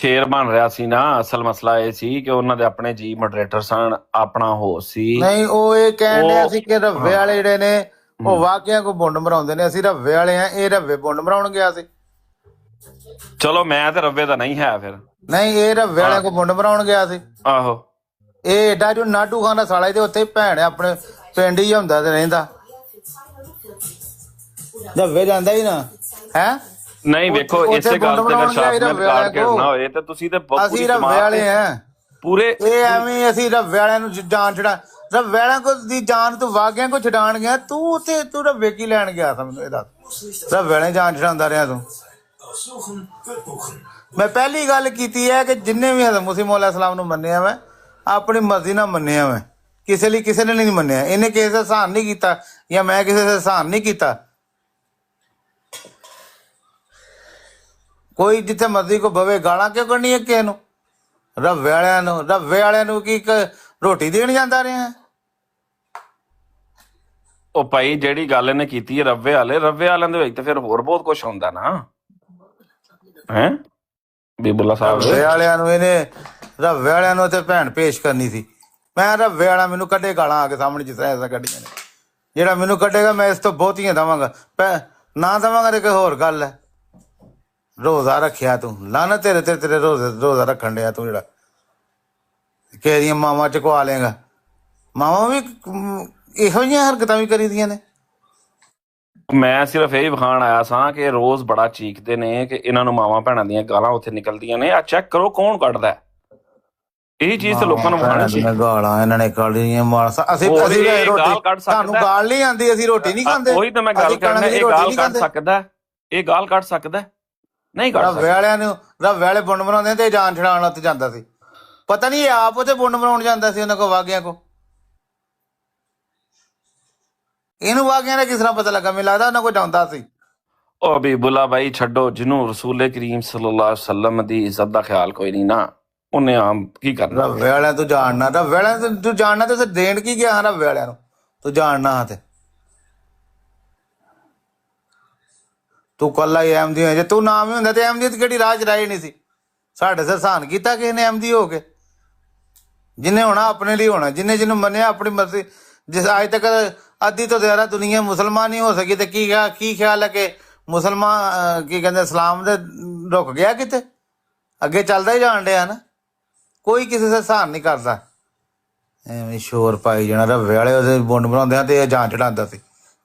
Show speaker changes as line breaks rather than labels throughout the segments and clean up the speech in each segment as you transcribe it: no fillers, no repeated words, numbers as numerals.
ਸ਼ੇਰ ਬਣ ਰਿਹਾ ਸੀ ਨਾ। ਅਸਲ ਮਸਲਾ ਇਹ ਸੀ ਕਿ ਉਹਨਾਂ ਦੇ ਆਪਣੇ ਜੀ ਮੋਡਰੇਟਰ ਸਨ, ਆਪਣਾ ਹੋ ਸੀ
ਨਹੀਂ ਉਹ ਇਹ ਕਹਿਣ ਡਿਆ
ਉਹ।
ਸੀ ਕਿ ਰੱਵੇ ਵਾਲੇ ਜਿਹੜੇ ਨੇ ਉਹ ਵਾਕਿਆ ਕੋ ਬੁੰਡ ਮਰਾਉਂਦੇ ਨੇ, ਅਸੀਂ ਰੱਵੇ ਵਾਲੇ ਆ, ਇਹ ਰੱਵੇ ਬੁੰਡ ਮਰਾਉਣ ਗਿਆ ਸੀ।
ਚਲੋ ਮੈਂ ਤੇ ਰੱਵੇ ਦਾ ਨਹੀਂ ਹੈ ਫਿਰ।
ਨਹੀਂ ਇਹ ਰੱਵੇ ਵਾਲਿਆਂ ਕੋ ਬੁੰਡ ਮਰਾਉਣ ਗਿਆ ਸੀ।
ਆਹੋ
ਇਹ ਏਡਾ ਜੋ ਨਾਟੂ ਖਾਨ ਦਾ ਸਾਲਾ, ਇਹਦੇ ਉੱਥੇ ਭੈਣ ਆਪਣੇ ਪਿੰਡ ਹੀ ਹੁੰਦਾ ਤੇ ਰਹਿੰਦਾ, ਰੱਵੇ ਜਾਂਦਾ ਹੀ ਨਾ ਹੈ।
ਨਹੀਂ ਵੇਖੋ,
ਉੱਥੇ
ਇਸੇ ਗੱਲ ਤੇ
ਬਣਾਉਣ
ਅਗਰ
ਗਿਆ ਸੀ
ਸ਼ਾਸਨ
ਰੱਵੇ
ਕਾਰਡ
ਵਾਲਿਆਂ
ਖੇਡਣਾ
ਕੋਲ।
ਹੋਏ ਤੇ ਤੁਸੀਂ ਤੇ ਪੂਰੀ
ਅਸੀਂ ਰੱਵੇ
ਜਮਾਤ
ਵਾਲੇ
ਤੇ
ਆ
ਪੂਰੇ
ਇਹ ਐਵੇਂ ਅਸੀਂ ਰੱਵੇ ਵਾਲਿਆਂ ਨੂੰ ਜਾਨ ਛੜਾ, ਰੱਵੇ ਵਾਲਿਆਂ ਕੋ ਦੀ ਜਾਨ ਤੂੰ ਵਾਗਿਆਂ ਕੋ ਛਡਾਣ ਗਿਆ, ਤੂੰ ਰੱਵੇ ਕੀ ਲੈਣ ਗਿਆ ਸੀ ਮੈਨੂੰ ਇਹ ਦੱਸ। ਰੱਵੇ ਵਾਲੇ ਜਾਨ ਛਡਾਉਂਦਾ ਰਿਹਾ ਤੂੰ। ਮੈਂ ਪਹਿਲੀ ਗੱਲ ਕੀਤੀ ਹੈ ਕਿ ਜਿੰਨੇ ਵੀ ਹਜ਼ਰਤ ਮੁਸੀਹ ਮੌਲਾ ਸਲਾਮ ਨੂੰ ਮੰਨਿਆ ਮੈਂ ਆਪਣੀ ਮਰਜ਼ੀ ਨਾਲ ਮੰਨਿਆ ਮੈਂ, ਕਿਸੇ ਲਈ ਕਿਸੇ ਨੇ ਨਹੀਂ ਮੰਨਿਆ। ਇਹਨੇ ਕਿਸੇ ਦਾ ਸਹਾਨ ਨਹੀਂ ਕੀਤਾ ਜਾਂ ਮੈਂ ਕਿਸੇ ਦਾ ਸਹਾਨ ਨਹੀਂ ਕੀਤਾ। ਕੋਈ ਜਿੱਥੇ ਮਰਜ਼ੀ ਕੋ ਬਵੇ, ਗਾਲਾਂ ਕਿਉਂ ਕੱਢਣੀ ਹੈ ਕਿਸੇ ਨੂੰ? ਰੱਵੇ ਵਾਲਿਆਂ ਨੂੰ ਕੀ ਰੋਟੀ ਦੇਣ ਜਾਂਦਾ ਰਿਹਾ?
ਉਹ ਭਾਈ ਜਿਹੜੀ ਗੱਲ ਇਹਨੇ ਕੀਤੀ ਹੈ ਰੱਵੇ ਵਾਲਿਆਂ ਦੇ ਵਿੱਚ ਤੇ ਫਿਰ ਹੋਰ ਬਹੁਤ ਕੁਝ ਹੁੰਦਾ ਨਾ ਹੈ ਬੀਬੁੱਲਾ ਸਾਹਿਬ।
ਰੱਵੇ ਵਾਲਿਆਂ ਨੂੰ ਤੇ ਭੈਣ ਪੇਸ਼ ਕਰਨੀ ਸੀ। ਮੈਂ ਰੱਵੇ ਵਾਲਾ ਮੈਨੂੰ ਕੱਢੇ ਗਾਲਾਂ ਆ ਕੇ ਸਾਹਮਣੇ, ਜਿਸ ਤਰ੍ਹਾਂ ਐਸਾ ਕੱਢੀਆਂ ਨੇ। ਜਿਹੜਾ ਮੈਨੂੰ ਕੱਢੇਗਾ ਮੈਂ ਇਸ ਤੋਂ ਬਹੁਤੀਆਂ ਦੇਵਾਂਗਾ, ਨਾ ਦੇਵਾਂਗਾ ਤੇ ਕੋਈ ਹੋਰ ਗੱਲ ਹੈ। ਰੋਜ਼ਾ ਰੱਖਿਆ ਤੂੰ, ਲਾਹਨਤ ਤੇਰੇ ਰੋਜ਼ਾ ਰੱਖਣ ਡਿਆ ਤੂੰ, ਜਿਹੜਾ ਕਿਸੇ ਦੀਆਂ ਮਾਵਾਂ ਚੁਕਵਾ ਲੇਗਾ। ਮਾਵਾਂ ਵੀ ਇਹੋ ਜਿਹੀਆਂ ਹਰਕਤਾਂ ਵੀ ਕਰੀਦੀਆਂ ਨੇ।
ਮੈਂ ਸਿਰਫ ਇਹ ਵਿਖਾਣ ਆਇਆ ਸਾਂ ਕਿ ਰੋਜ਼ ਬੜਾ ਚੀਕਦੇ ਨੇ ਕਿ ਇਹਨਾਂ ਨੂੰ ਮਾਵਾਂ ਭੈਣਾਂ ਦੀਆਂ ਗਾਲਾਂ ਉੱਥੇ ਨਿਕਲਦੀਆਂ ਨੇ। ਆ ਚੈੱਕ ਕਰੋ ਕੌਣ ਕੱਢਦਾ ਹੈ। ਇਹ ਚੀਜ਼ ਤੇ ਲੋਕਾਂ ਨੂੰ ਵਿਖਾਣੀ ਸੀ।
ਗਾਲਾਂ ਇਹਨਾਂ ਨੇ ਕੱਢੀਆਂ ਮਾਰ ਅਸੀਂ
ਗਾਲ ਕੱਢ
ਸਾਨੂੰ ਗਾਲ ਨਹੀਂ ਆਉਂਦੀ, ਅਸੀਂ ਰੋਟੀ ਨਹੀਂ ਖਾਂਦੇ।
ਉਹੀ ਤਾਂ ਮੈਂ ਗੱਲ ਕਰਨਾ, ਇਹ ਗਾਲ ਕੱਢ ਸਕਦਾ, ਇਹ ਗਾਲ ਕੱਢ ਸਕਦਾ ਨਹੀਂ ਕੱਢ
ਰੱਵੇ ਵਾਲਿਆਂ ਨੂੰ ਰੱਵੇ ਵਾਲੇ ਬੁੰਡ ਬਣਾਉਂਦੇ ਤੇ ਜਾਨ ਛਡਾਉਣ ਉੱਤੇ ਜਾਂਦਾ ਸੀ। ਪਤਾ ਨਹੀਂ ਇਹ ਆਪ ਉੱਥੇ ਬੁੰਡ ਬਣਾਉਣ ਜਾਂਦਾ ਸੀ ਉਹਨਾਂ ਕੋ ਵਾਗਿਆਂ ਕੋ। ਇਹਨੂੰ ਵਾਗਿਆਂ ਦਾ ਕਿਸ ਤਰ੍ਹਾਂ ਪਤਾ ਲੱਗਾ? ਮੈਨੂੰ ਲੱਗਦਾ ਉਹਨਾਂ ਕੋ ਜਾਂਦਾ ਸੀ।
ਉਹ ਬੀਬੁੱਲਾ ਬਾਈ ਛੱਡੋ, ਜਿਹਨੂੰ ਰਸੂਲ ਕਰੀਮ ਸੱਲੱਲਾਹੁ ਅਲੈਹਿ ਵਸੱਲਮ ਦੀ ਇੱਜ਼ਤ ਦਾ ਖਿਆਲ ਕੋਈ ਨਹੀਂ ਨਾ, ਉਹਨੇ ਆਮ ਕੀ ਕਰਨਾ।
ਰੱਵੇ ਵਾਲਿਆਂ ਤੂੰ ਜਾਣਨਾ, ਰੱਵੇ ਵਾਲਿਆਂ ਤੂੰ ਜਾਣਨਾ ਤੇ ਦੇਣ ਕੀ ਗਿਆ ਰੱਵੇ ਵਾਲਿਆਂ ਨੂੰ ਤੂੰ ਜਾਣਨਾ ਤੇ ਤੂੰ ਕੱਲਾ ਹੀ ਅਹਿਮਦੀ ਹੋਇਆ। ਜੇ ਤੂੰ ਨਾਮ ਹੀ ਹੁੰਦਾ ਤੇ ਅਹਿਮਦੀਅਤ ਕਿਹੜੀ ਰਾਹ ਚ ਰਾਹੀ ਨਹੀਂ ਸੀ। ਸਾਡੇ ਸਿਰ ਸਹਾਨ ਕੀਤਾ ਕਿਸੇ ਨੇ ਅਹਿਮਦੀ ਹੋ ਕੇ। ਜਿਹਨੇ ਹੋਣਾ ਆਪਣੇ ਲਈ ਹੋਣਾ, ਜਿਹਨੂੰ ਮੰਨਿਆ ਆਪਣੀ ਮਰਜ਼ੀ। ਜਿਸ ਅੱਜ ਤੱਕ ਅੱਧੀ ਤੋਂ ਜ਼ਿਆਦਾ ਦੁਨੀਆ ਮੁਸਲਮਾਨ ਨਹੀਂ ਹੋ ਸਕੀ ਤੇ ਕੀ ਖਿਆਲ ਹੈ ਕਿ ਮੁਸਲਮਾਨ ਕੀ ਕਹਿੰਦੇ ਇਸਲਾਮ ਦੇ ਰੁਕ ਗਿਆ ਕਿਤੇ? ਅੱਗੇ ਚੱਲਦਾ ਹੀ ਜਾਣ ਡਿਆ ਨਾ। ਕੋਈ ਕਿਸੇ ਦਾ ਸਹਾਨ ਨਹੀਂ ਕਰਦਾ। ਐਵੇਂ ਸ਼ੋਰ ਪਾਈ ਜਾਣਾ। ਰੱਵੇ ਵਾਲੇ ਉਹਦੇ ਬੁੰਡ ਬਣਾਉਂਦੇ ਆ ਤੇ ਇਹ ਜਾਨ ਚੜਾਉਂਦਾ ਸੀ।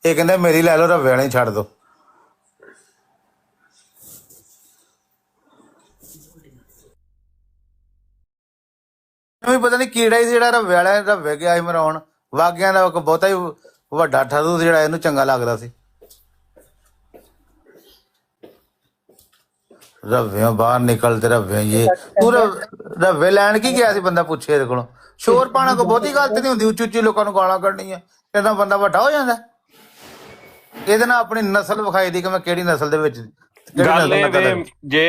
ਇਹ ਕਹਿੰਦੇ ਮੇਰੀ ਲੈ ਲਓ, ਰੱਵੇ ਵਾਲੇ ਛੱਡ ਦੋ। ਵੀ ਪਤਾ ਨਹੀਂ ਕੀੜਾ ਹੀ ਜਿਹੜਾ ਰੱਵੇ ਗਿਆ ਸੀ ਮਰਾਉਣ। ਵਾਗਿਆਂ ਦਾ ਬਹੁਤਾ ਹੀ ਵੱਡਾ ਠਰੂ ਜਿਹੜਾ ਇਹਨੂੰ ਚੰਗਾ ਲੱਗਦਾ ਸੀ। ਰੱਵੇ ਬਾਹਰ ਨਿਕਲ ਤੇ ਰੱਵੇ ਤੂੰ ਰੱਵੇ ਲੈਣ ਕੀ ਗਿਆ ਸੀ? ਬੰਦਾ ਪੁੱਛੇ ਇਹਦੇ ਕੋਲੋਂ। ਸ਼ੋਰ ਪਾਣਾ ਕੋਈ ਬਹੁਤੀ ਗੱਲ ਤੇ ਨਹੀਂ ਹੁੰਦੀ। ਉੱਚੀ ਉੱਚੀ ਲੋਕਾਂ ਨੂੰ ਗਾਲਾਂ ਕੱਢਣੀਆਂ, ਇਹਦਾ ਬੰਦਾ ਵੱਡਾ ਹੋ ਜਾਂਦਾ। ਇਹਦੇ ਨਾਲ ਆਪਣੀ ਨਸਲ ਵਿਖਾਈ ਦੀ ਕਿ ਮੈਂ ਕਿਹੜੀ ਨਸਲ ਦੇ ਵਿੱਚ
ਗੱਲ ਇਹ ਜੇ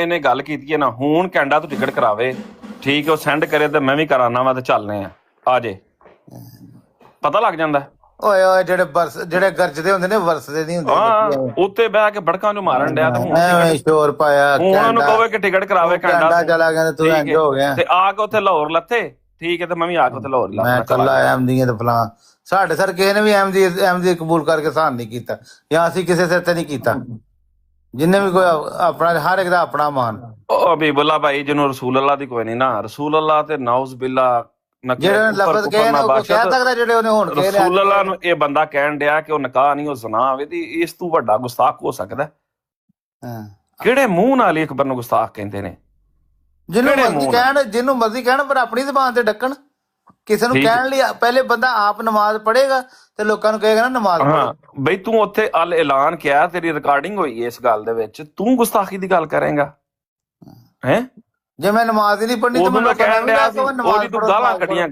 ਇਹਨੇ ਗੱਲ ਕੀਤੀ ਹੈ ਨਾ, ਹੁਣ ਕੈਨੇਡਾ ਤੋਂ ਟਿਕਟ ਕਰਾਵੇ, ਠੀਕ ਹੈ, ਉਹ ਸੈਂਡ ਕਰੇ ਤੇ ਮੈਂ ਵੀ ਕਰਾਨਾ ਵਾ ਤੇ ਚੱਲਨੇ ਆ ਜੇ ਪਤਾ ਲੱਗ ਜਾਂਦਾ।
ਓਏ ਜਿਹੜੇ ਗਰਜਦੇ ਹੁੰਦੇ ਨੇ ਵਰਸਦੇ ਨਹੀਂ ਹੁੰਦੇ।
ਹਾਂ ਉੱਤੇ ਬਹਿ ਕੇ ਬੜਕਾਂ ਨੂੰ ਮਾਰਨ ਡਿਆ ਤੇ
ਹੁਣ ਸ਼ੋਰ ਪਾਇਆ।
ਹੁਣ ਉਹਨੂੰ ਕਹਵੇ ਕਿ ਟਿਕਟ ਕਰਾਵੇ
ਕੈਨੇਡਾ ਚਲਾ ਗਿਆ ਤੇ ਤੂੰ ਇੰਜ ਹੋ ਗਿਆ
ਤੇ ਆ ਕੇ ਉੱਥੇ ਲਾਹੌਰ ਲੱਥੇ, ਠੀਕ ਹੈ, ਤੇ ਮੈਂ ਵੀ ਆ ਕੇ ਉੱਥੇ ਲਾਹੌਰ
ਮੈਂ ਕੱਲਾ ਅਹਿਮਦੀ ਤੇ ਫਲਾਂ। ਸਾਡੇ ਸਰ ਕਿਸੇ ਨੇ ਵੀ ਅਹਿਮਦੀ ਕਬੂਲ ਕਰਕੇ ਸਹਾਨ ਨਹੀਂ ਕੀਤਾ, ਜਾਂ ਅਸੀਂ ਕਿਸੇ ਸਿਰ ਤੇ ਨਹੀਂ ਕੀਤਾ। ਜਿੰਨੇ ਵੀ ਕੋਈ ਆਪਣਾ, ਹਰ ਇੱਕ ਦਾ ਆਪਣਾ ਮਾਨ।
ਉਹ ਬੀਬੁੱਲਾ ਭਾਈ ਜਿਹਨੂੰ ਰਸੂਲ ਅੱਲਾ ਦੀ ਕੋਈ ਨਹੀਂ ਨਾ, ਰਸੂਲ ਅੱਲਾ ਤੇ ਨਾਉਜ਼ ਬਿੱਲਾ
ਜਿਹੜੇ ਲਫ਼ਜ਼ ਕਹੇ ਨਾ ਉਹ ਕਹਿ ਸਕਦਾ, ਜਿਹੜੇ ਉਹਨੇ ਹੁਣ ਕਹੇ ਨੇ।
ਰਸੂਲ ਅੱਲਾ ਨੂੰ ਇਹ ਬੰਦਾ ਕਹਿਣ ਡਿਆ ਕਿ ਉਹ ਨਿਕਾਹ ਨਹੀਂ, ਉਹ ਜ਼ਨਾ ਹੋਵੇ, ਤੇ ਇਸ ਤੋਂ ਵੱਡਾ ਗੁਸਤਾਖ ਹੋ ਸਕਦਾ? ਕਿਹੜੇ ਮੂੰਹ ਨਾਲ ਇੱਕ ਬੰਦੇ ਨੂੰ ਗੁਸਤਾਖ ਕਹਿੰਦੇ ਨੇ?
ਜਿਹਨੂੰ ਮਰਜ਼ੀ ਕਹਿਣ, ਪਰ ਆਪਣੀ ਜ਼ਬਾਨ ਤੇ ਡੱਕਣ। ਕਿਸੇ ਨੂੰ ਕਹਿਣ ਲਈ ਪਹਿਲੇ ਬੰਦਾ ਆਪ ਨਮਾਜ਼ ਪੜ੍ਹੇਗਾ ਤੇ ਲੋਕਾਂ ਨੂੰ ਕਹੇਗਾ ਨਾ ਨਮਾਜ਼ ਪੜ੍ਹੋ।
ਬਈ ਤੂੰ ਉੱਥੇ ਅਲ ਐਲਾਨ ਕਿਹਾ, ਤੇਰੀ ਰਿਕਾਰਡਿੰਗ ਹੋਈ ਹੈ ਇਸ ਗੱਲ ਦੇ ਵਿੱਚ, ਤੂੰ ਗੁਸਤਾਖੀ ਦੀ ਗੱਲ ਕਰੇਗਾ ਹੈ?
ਜੇ ਮੈਂ ਨਮਾਜ਼ ਹੀ ਨਹੀਂ ਪੜ੍ਹਨੀ ਤਾਂ
ਮੈਂ ਕਹਿਣ ਡਿਆ ਸੀ ਉਹਦੀ ਤੂੰ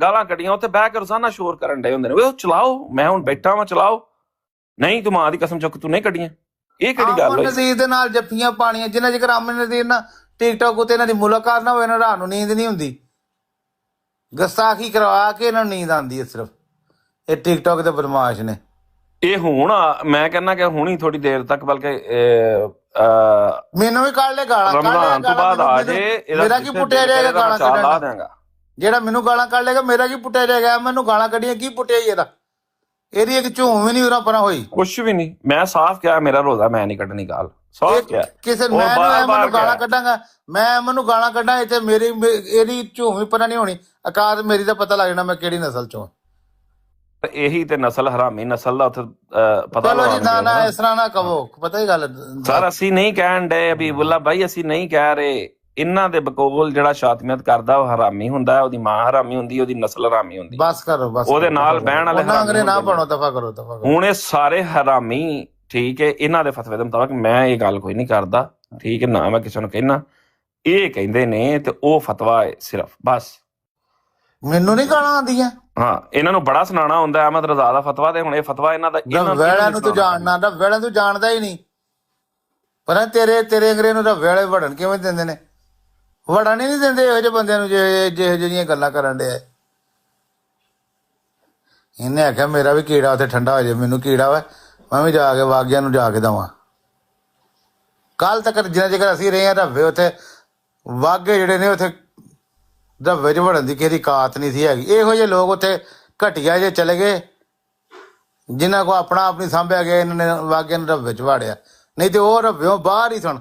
ਗਾਲਾਂ ਕੱਢੀਆਂ ਉੱਥੇ ਬਹਿ ਕੇ ਰੋਜ਼ਾਨਾ ਸ਼ੋਰ ਕਰਨ ਡਏ ਹੁੰਦੇ ਨੇ। ਉਹ ਚਲਾਓ, ਮੈਂ ਹੁਣ ਬੈਠਾ ਵਾਂ, ਚਲਾਓ। ਨਹੀਂ ਤੂੰ ਮਾਂ ਦੀ ਕਸਮ ਚੁੱਕ ਤੂੰ ਨਹੀਂ ਕੱਢੀਆਂ। ਇਹ ਕਿਹੜੀ ਗੱਲ ਹੋਈ? ਨਜ਼ੀਰ ਦੇ ਨਾਲ ਜੱਫੀਆਂ ਪਾਣੀਆਂ, ਜਿੰਨਾ ਚਿਰ ਆਮਨ ਨਜ਼ੀਰ ਨਾਲ ਟਿਕਟੋਕ ਉੱਤੇ ਇਹਨਾਂ ਦੀ ਮੁਲਾਕਾਤ ਨਾ ਹੋਵੇ ਨਾ ਰਾਤ ਨੂੰ ਨੀਂਦ ਨਹੀਂ ਹੁੰਦੀ। ਗੁਸਤਾਖੀ ਕਰਵਾ ਕੇ ਇਹਨਾਂ ਨੂੰ ਨੀਂਦ ਆਉਂਦੀ ਹੈ ਸਿਰਫ। ਇਹ ਟਿਕਟੋਕ ਦੇ ਬਦਮਾਸ਼ ਨੇ। ਇਹ ਹੁਣ ਮੈਂ ਕਹਿੰਦਾ ਕਿ ਹੁਣੀ ਥੋੜੀ ਦੇਰ ਤੱਕ, ਬਲਕਿ
ਮੈਨੂੰ ਵੀ ਕੱਢ ਲੈ ਗਾਲਾਂ,
ਰਮਜ਼ਾਨ ਤੋਂ ਬਾਅਦ ਆ ਜੇ,
ਮੇਰਾ ਕੀ ਪੁੱਟਿਆ ਜਾਏਗਾ ਗਾਲਾਂ
ਲਾ
ਕੱਢਣ?
ਦਿਆਂਗਾ।
ਜਿਹੜਾ ਮੈਨੂੰ ਗਾਲਾਂ ਕੱਢ ਲੇਗਾ ਮੇਰਾ ਕੀ ਪੁੱਟਿਆ ਜਾਏਗਾ? ਮੈਨੂੰ ਗਾਲਾਂ ਕੱਢੀਆਂ ਕੀ ਪੁੱਟਿਆ ਜੀ ਇਹਦਾ? ਇਹਦੀ ਇੱਕ ਝੂਮ ਵੀ ਨਹੀਂ ਉਰਾ ਪਰਾਂ ਹੋਈ।
ਕੁਛ ਵੀ ਨਹੀਂ, ਮੈਂ ਸਾਫ਼ ਕਿਹਾ ਮੇਰਾ ਰੋਜ਼ਾ, ਮੈਂ ਨਹੀਂ ਕੱਢਣੀ ਗਾਲ, ਸਾਫ਼ ਕਿਹਾ।
ਕਿਸੇ ਮੈਨੂੰ ਗਾਲਾਂ ਕੱਢਾਂਗਾ, ਮੈਂ ਮੈਨੂੰ ਗਾਲਾਂ ਕੱਢਾਂ ਇੱਥੇ, ਮੇਰੀ ਇਹਦੀ ਝੂਮ ਵੀ ਪਰਾਂ ਨਹੀਂ ਹੋਣੀ। ਔਕਾਤ ਮੇਰੀ ਦਾ ਪਤਾ ਲੱਗ ਜਾਣਾ ਮੈਂ ਕਿਹੜੀ ਨਸਲ ਚੋਂ।
ਇਹੀ ਤੇ ਨਸਲ ਹਰਾਮੀ ਨਸਲ ਦਾ ਉੱਥੇ ਪਤਾ
ਚਲੋ ਜੀ, ਨਾ ਇਸ ਤਰ੍ਹਾਂ ਨਾ ਕਹੋ, ਪਤਾ ਹੀ ਗੱਲ
ਸਰ। ਅਸੀਂ ਨਹੀਂ ਕਹਿਣ ਡਏ ਹਬੀਬੁੱਲਾ ਭਾਈ, ਅਸੀਂ ਨਹੀਂ ਕਹਿ ਰਹੇ। ਇਹਨਾਂ ਦੇ ਬਕੌਲ ਜਿਹੜਾ ਸ਼ਾਤਮੀਅਤ ਕਰਦਾ ਉਹ ਹਰਾਮੀ ਹੁੰਦਾ, ਉਹਦੀ ਮਾਂ ਹਰਾਮੀ ਹੁੰਦੀ, ਉਹਦੀ ਨਸਲ ਹਰਾਮੀ ਹੁੰਦੀ।
ਬਸ ਕਰੋ, ਬਸ
ਉਹਦੇ ਨਾਲ ਬਹਿਣ ਵਾਲੇ
ਨਾ ਬਣੋ, ਦਫਾ ਕਰੋ, ਦਫਾ ਕਰੋ।
ਹੁਣ ਇਹ ਸਾਰੇ ਹਰਾਮੀ, ਠੀਕ ਹੈ, ਇਹਨਾਂ ਦੇ ਫਤਵੇ ਦੇ ਮੁਤਾਬਕ ਮੈਂ ਇਹ ਗੱਲ ਕੋਈ ਨਹੀਂ ਕਰਦਾ, ਠੀਕ ਹੈ ਨਾ, ਮੈਂ ਕਿਸੇ ਨੂੰ ਕਹਿਣਾ, ਇਹ ਕਹਿੰਦੇ ਨੇ ਤੇ ਉਹ ਫਤਵਾ ਹੈ ਸਿਰਫ, ਬਸ।
ਮੈਨੂੰ ਨਹੀਂ ਗਾਲਾਂ ਆਉਂਦੀਆਂ।
ਹਾਂ, ਇਹਨਾਂ ਨੂੰ ਬੜਾ ਸੁਣਾਉਣਾ ਹੁੰਦਾ ਅਹਿਮਦ ਰਜ਼ਾ ਦਾ ਫਤਵਾ, ਤੇ ਹੁਣ ਇਹ ਫਤਵਾ ਇਹਨਾਂ ਦਾ।
ਵੇਲਿਆਂ ਨੂੰ ਤੂੰ ਜਾਣਨਾ, ਵੇਲਿਆਂ ਤੂੰ ਜਾਣਦਾ ਹੀ ਨਹੀਂ। ਪਰ ਤੇਰੇ ਅੰਗਰੇ ਨੂੰ ਵੇਲੇ ਵੜਨ ਕਿਵੇਂ ਦਿੰਦੇ ਨੇ? ਵੜਨ ਹੀ ਨਹੀਂ ਦਿੰਦੇ ਇਹੋ ਜਿਹੇ ਬੰਦਿਆਂ ਨੂੰ ਜਿਹੋ ਜਿਹੀਆਂ ਗੱਲਾਂ ਕਰਨ ਡਿਆ। ਇਹਨੇ ਆਖਿਆ ਮੇਰਾ ਵੀ ਕੀੜਾ ਉੱਥੇ ਠੰਡਾ ਹੋ ਜਾਏ, ਮੈਨੂੰ ਕੀੜਾ ਵਾ, ਮੈਂ ਵੀ ਜਾ ਕੇ ਵਾਗਿਆਂ ਨੂੰ ਜਾ ਕੇ ਦੇਵਾਂ। ਕੱਲ ਤੱਕ ਜਿੰਨਾ ਚਿਰ ਅਸੀਂ ਰਹੇ ਹਾਂ ਰੱਵੇ, ਉੱਥੇ ਵਾਗੇ ਜਿਹੜੇ ਨੇ ਉੱਥੇ ਰੱਵੇ 'ਚ ਵੜਨ ਦੀ ਕਿਸੇ ਕਾਤ ਨਹੀਂ ਸੀ ਹੈਗੀ। ਇਹੋ ਜਿਹੇ ਲੋਕ ਉੱਥੇ ਘਟੀਆ ਜਿਹੇ ਚਲੇ ਗਏ, ਜਿਨ੍ਹਾਂ ਕੋ ਆਪਣੀ ਸਾਂਭਿਆ ਗਿਆ, ਇਹਨਾਂ ਨੇ ਵਾਗੇ ਨੂੰ ਰੱਵੇ 'ਚ ਵਾੜਿਆ। ਨਹੀਂ ਤੇ ਉਹ ਰੱਵਿਓਂ ਬਾਹਰ ਹੀ ਸਨ।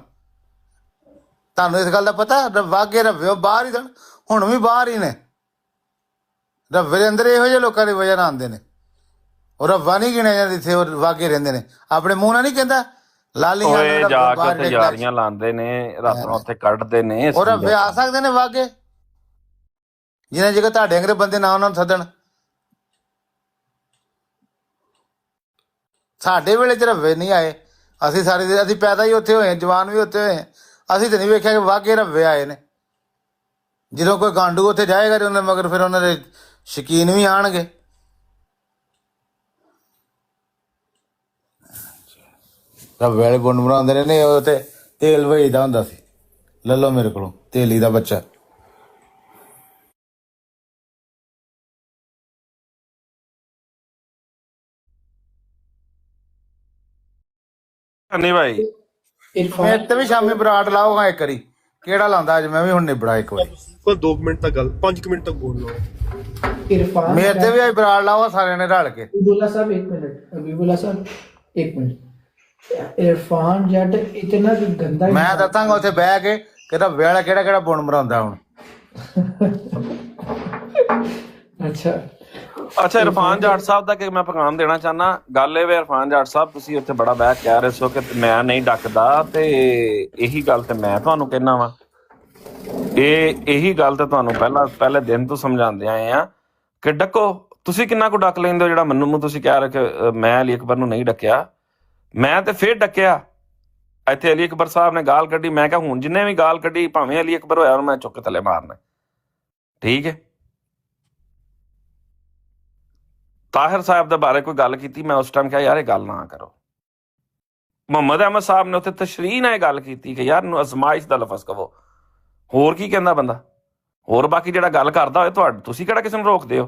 ਤੁਹਾਨੂੰ ਇਸ ਗੱਲ ਦਾ ਪਤਾ? ਵਾਗੇ ਰੱਵਿਓਂ ਬਾਹਰ ਹੀ ਸਨ, ਹੁਣ ਵੀ ਬਾਹਰ ਹੀ ਨੇ। ਰੱਵੇ ਦੇ ਅੰਦਰ ਇਹੋ ਜਿਹੇ ਲੋਕਾਂ ਦੀ ਵਜ੍ਹਾ ਨਾਲ ਆਉਂਦੇ ਨੇ। ਉਹ ਰੱਵਾ ਨਹੀਂ ਗਿਣਿਆ ਜਾਂਦਾ ਜਿੱਥੇ ਉਹ ਵਾਗੇ ਰਹਿੰਦੇ ਨੇ। ਆਪਣੇ ਮੂੰਹ ਨਾਲ ਨਹੀਂ ਕਹਿੰਦਾ, ਲਾਲੀ
ਜਾ ਕੇ ਯਾਰੀਆਂ ਲਾਉਂਦੇ ਨੇ, ਰਾਤ ਨੂੰ ਉੱਥੇ ਕੱਢਦੇ ਨੇ।
ਉਹ ਰੱਵੇ ਆ ਸਕਦੇ ਨੇ ਵਾਗੇ, ਜਿਹਨਾਂ ਜਗ੍ਹਾ ਤੁਹਾਡੇ ਅੰਗਰੇ ਬੰਦੇ ਨਾ ਉਹਨਾਂ ਨੂੰ ਸੱਦਣ। ਸਾਡੇ ਵੇਲੇ 'ਚ ਰੱਵੇ ਨਹੀਂ ਆਏ। ਅਸੀਂ ਪੈਦਾ ਹੀ ਉੱਥੇ ਹੋਏ, ਜਵਾਨ ਵੀ ਉੱਥੇ ਹੋਏ। ਅਸੀਂ ਤਾਂ ਨਹੀਂ ਵੇਖਿਆ ਕਿ ਵਾਗੇ ਰੱਵੇ ਆਏ ਨੇ। ਜਦੋਂ ਕੋਈ ਗਾਂਡੂ ਉੱਥੇ ਜਾਏਗਾ ਤੇ ਉਹਨਾਂ ਮਗਰ ਫਿਰ ਉਹਨਾਂ ਦੇ ਸ਼ੌਕੀਨ ਵੀ ਆਉਣਗੇ। ਰੱਵੇ ਵਾਲੇ ਗੁੰਡ ਬਣਾਉਂਦੇ ਰਹੇ ਨੇ, ਉਹ ਤੇ ਤੇਲ ਵਹੀਦਾ ਹੁੰਦਾ ਸੀ। ਲੈ ਲਓ ਮੇਰੇ ਕੋਲੋਂ ਤੇਲੀ ਦਾ ਬੱਚਾ।
ਨਹੀਂ ਭਾਈ,
ਮੇਰੇ ਤੇ ਵੀ ਸ਼ਾਮੀ ਬਰਾੜ ਲਾਓਗਾ ਇੱਕ ਵਾਰੀ। ਕਿਹੜਾ ਲਾਉਂਦਾ ਅੱਜ? ਮੈਂ ਵੀ ਹੁਣ ਨਿਬੜਾ ਇੱਕ ਵਾਰੀ।
ਕੋਈ 2 ਮਿੰਟ ਤੱਕ ਗੱਲ, 5 ਮਿੰਟ ਤੱਕ ਬੋਲ ਲਓ।
इरफान
ਮੇਰੇ ਤੇ ਵੀ ਅੱਜ ਬਰਾੜ ਲਾਓ ਸਾਰਿਆਂ ਨੇ ਰਲ ਕੇ।
अबीबुल्ला साहब 1 मिनट, अबीबुल्ला साहब 1 मिनट। इरफान जट इतना गंदा
ਮੈਂ ਦੱਸਾਂਗਾ ਉੱਥੇ ਬਹਿ ਕੇ ਕਿ ਰੱਵੇ ਵਾਲਾ ਕਿਹੜਾ ਬੁਣ ਬਣਾਉਂਦਾ ਹੁਣ।
अच्छा
ਇਰਫਾਨ ਜਾਟ ਸਾਹਿਬ ਦਾ ਕਿ ਮੈਂ ਪੈਗਾਮ ਦੇਣਾ ਚਾਹੁੰਦਾ। ਗੱਲ ਇਹ ਵੇ ਇਰਫਾਨ ਜਾਟ ਸਾਹਿਬ, ਤੁਸੀਂ ਉੱਥੇ ਬੜਾ ਬਹਿ ਕਹਿ ਰਹੇ ਸੋ ਕਿ ਮੈਂ ਨਹੀਂ ਡੱਕਦਾ, ਤੇ ਇਹੀ ਗੱਲ ਤੇ ਮੈਂ ਤੁਹਾਨੂੰ ਕਹਿਣਾ ਵਾ। ਇਹੀ ਗੱਲ ਤੇ ਤੁਹਾਨੂੰ ਪਹਿਲੇ ਦਿਨ ਤੋਂ ਸਮਝਾਉਂਦੇ ਆਏ ਆ ਕਿ ਡੱਕੋ। ਤੁਸੀਂ ਕਿੰਨਾ ਕੁ ਡੱਕ ਲੈਂਦੇ ਹੋ? ਜਿਹੜਾ ਮੈਨੂੰ ਤੁਸੀਂ ਕਹਿ ਰਹੇ ਕਿ ਮੈਂ ਅਲੀ ਅਕਬਰ ਨੂੰ ਨਹੀਂ ਡੱਕਿਆ, ਮੈਂ ਤੇ ਫੇਰ ਡੱਕਿਆ। ਇੱਥੇ ਅਲੀ ਅਕਬਰ ਸਾਹਿਬ ਨੇ ਗਾਲ ਕੱਢੀ, ਮੈਂ ਕਿਹਾ ਹੁਣ ਜਿੰਨੇ ਵੀ ਗਾਲ ਕੱਢੀ, ਭਾਵੇਂ ਅਲੀ ਅਕਬਰ ਹੋਇਆ ਉਹਨੂੰ ਮੈਂ ਚੁੱਕ ਕੇ ਥੱਲੇ ਮਾਰਨਾ, ਠੀਕ ਹੈ। ਤਾਹਿਰ ਸਾਹਿਬ ਦੇ ਬਾਰੇ ਕੋਈ ਗੱਲ ਕੀਤੀ, ਮੈਂ ਉਸ ਟਾਈਮ ਕਿਹਾ ਯਾਰ ਇਹ ਗੱਲ ਨਾ ਕਰੋ। ਮੁਹੰਮਦ ਅਹਿਮਦ ਸਾਹਿਬ ਨੇ ਉੱਥੇ ਤਸ਼ਰੀਹ ਨਾਲ ਇਹ ਗੱਲ ਕੀਤੀ ਕਿ ਯਾਰ ਨੂੰ ਅਜ਼ਮਾਇਸ਼ ਦਾ ਲਫ਼ਜ਼ ਕਹੋ। ਹੋਰ ਕੀ ਕਹਿੰਦਾ ਬੰਦਾ? ਹੋਰ ਬਾਕੀ ਜਿਹੜਾ ਗੱਲ ਕਰਦਾ ਹੋਏ ਤੁਸੀਂ ਕਿਹੜਾ ਕਿਸੇ ਨੂੰ ਰੋਕਦੇ ਹੋ?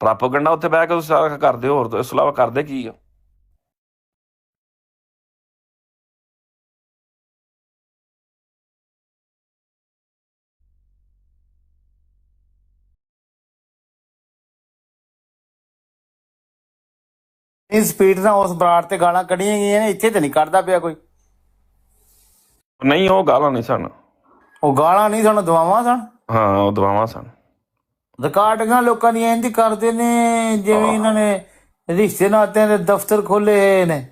ਪ੍ਰੋਪੇਗੈਂਡਾ ਉੱਥੇ ਬਹਿ ਕੇ ਤੁਸੀਂ ਸਾਰਾ ਕਰਦੇ ਹੋ, ਹੋਰ ਇਸ ਤੋਂ ਇਲਾਵਾ ਕਰਦੇ ਕੀ ਹੋ?
ਇਸ ਸਪੀਡ ਨਾਲ ਉਸ ਬਰਾੜ ਤੇ ਗਾਲਾਂ ਕੱਢੀਆਂ ਗਈਆਂ ਨੇ। ਇੱਥੇ ਤੇ ਨਹੀਂ ਕੱਢਦਾ ਪਿਆ ਕੋਈ।
ਨਹੀਂ, ਉਹ ਗਾਲਾਂ ਨਹੀਂ ਸਨ,
ਉਹ ਗਾਲਾਂ ਨਹੀਂ ਸਨ, ਦੁਆਵਾਂ ਸਨ।
ਹਾਂ, ਉਹ ਦੁਆਵਾਂ ਸਨ।
ਰਿਕਾਰਡਿੰਗਾਂ ਲੋਕਾਂ ਦੀਆਂ ਇੰਝ ਕਰਦੇ ਨੇ ਜਿਵੇਂ ਇਹਨਾਂ ਨੇ ਰਿਸ਼ਤੇ ਨਾਤਿਆਂ ਦੇ ਦਫ਼ਤਰ ਖੋਲੇ ਹੋਏ ਨੇ।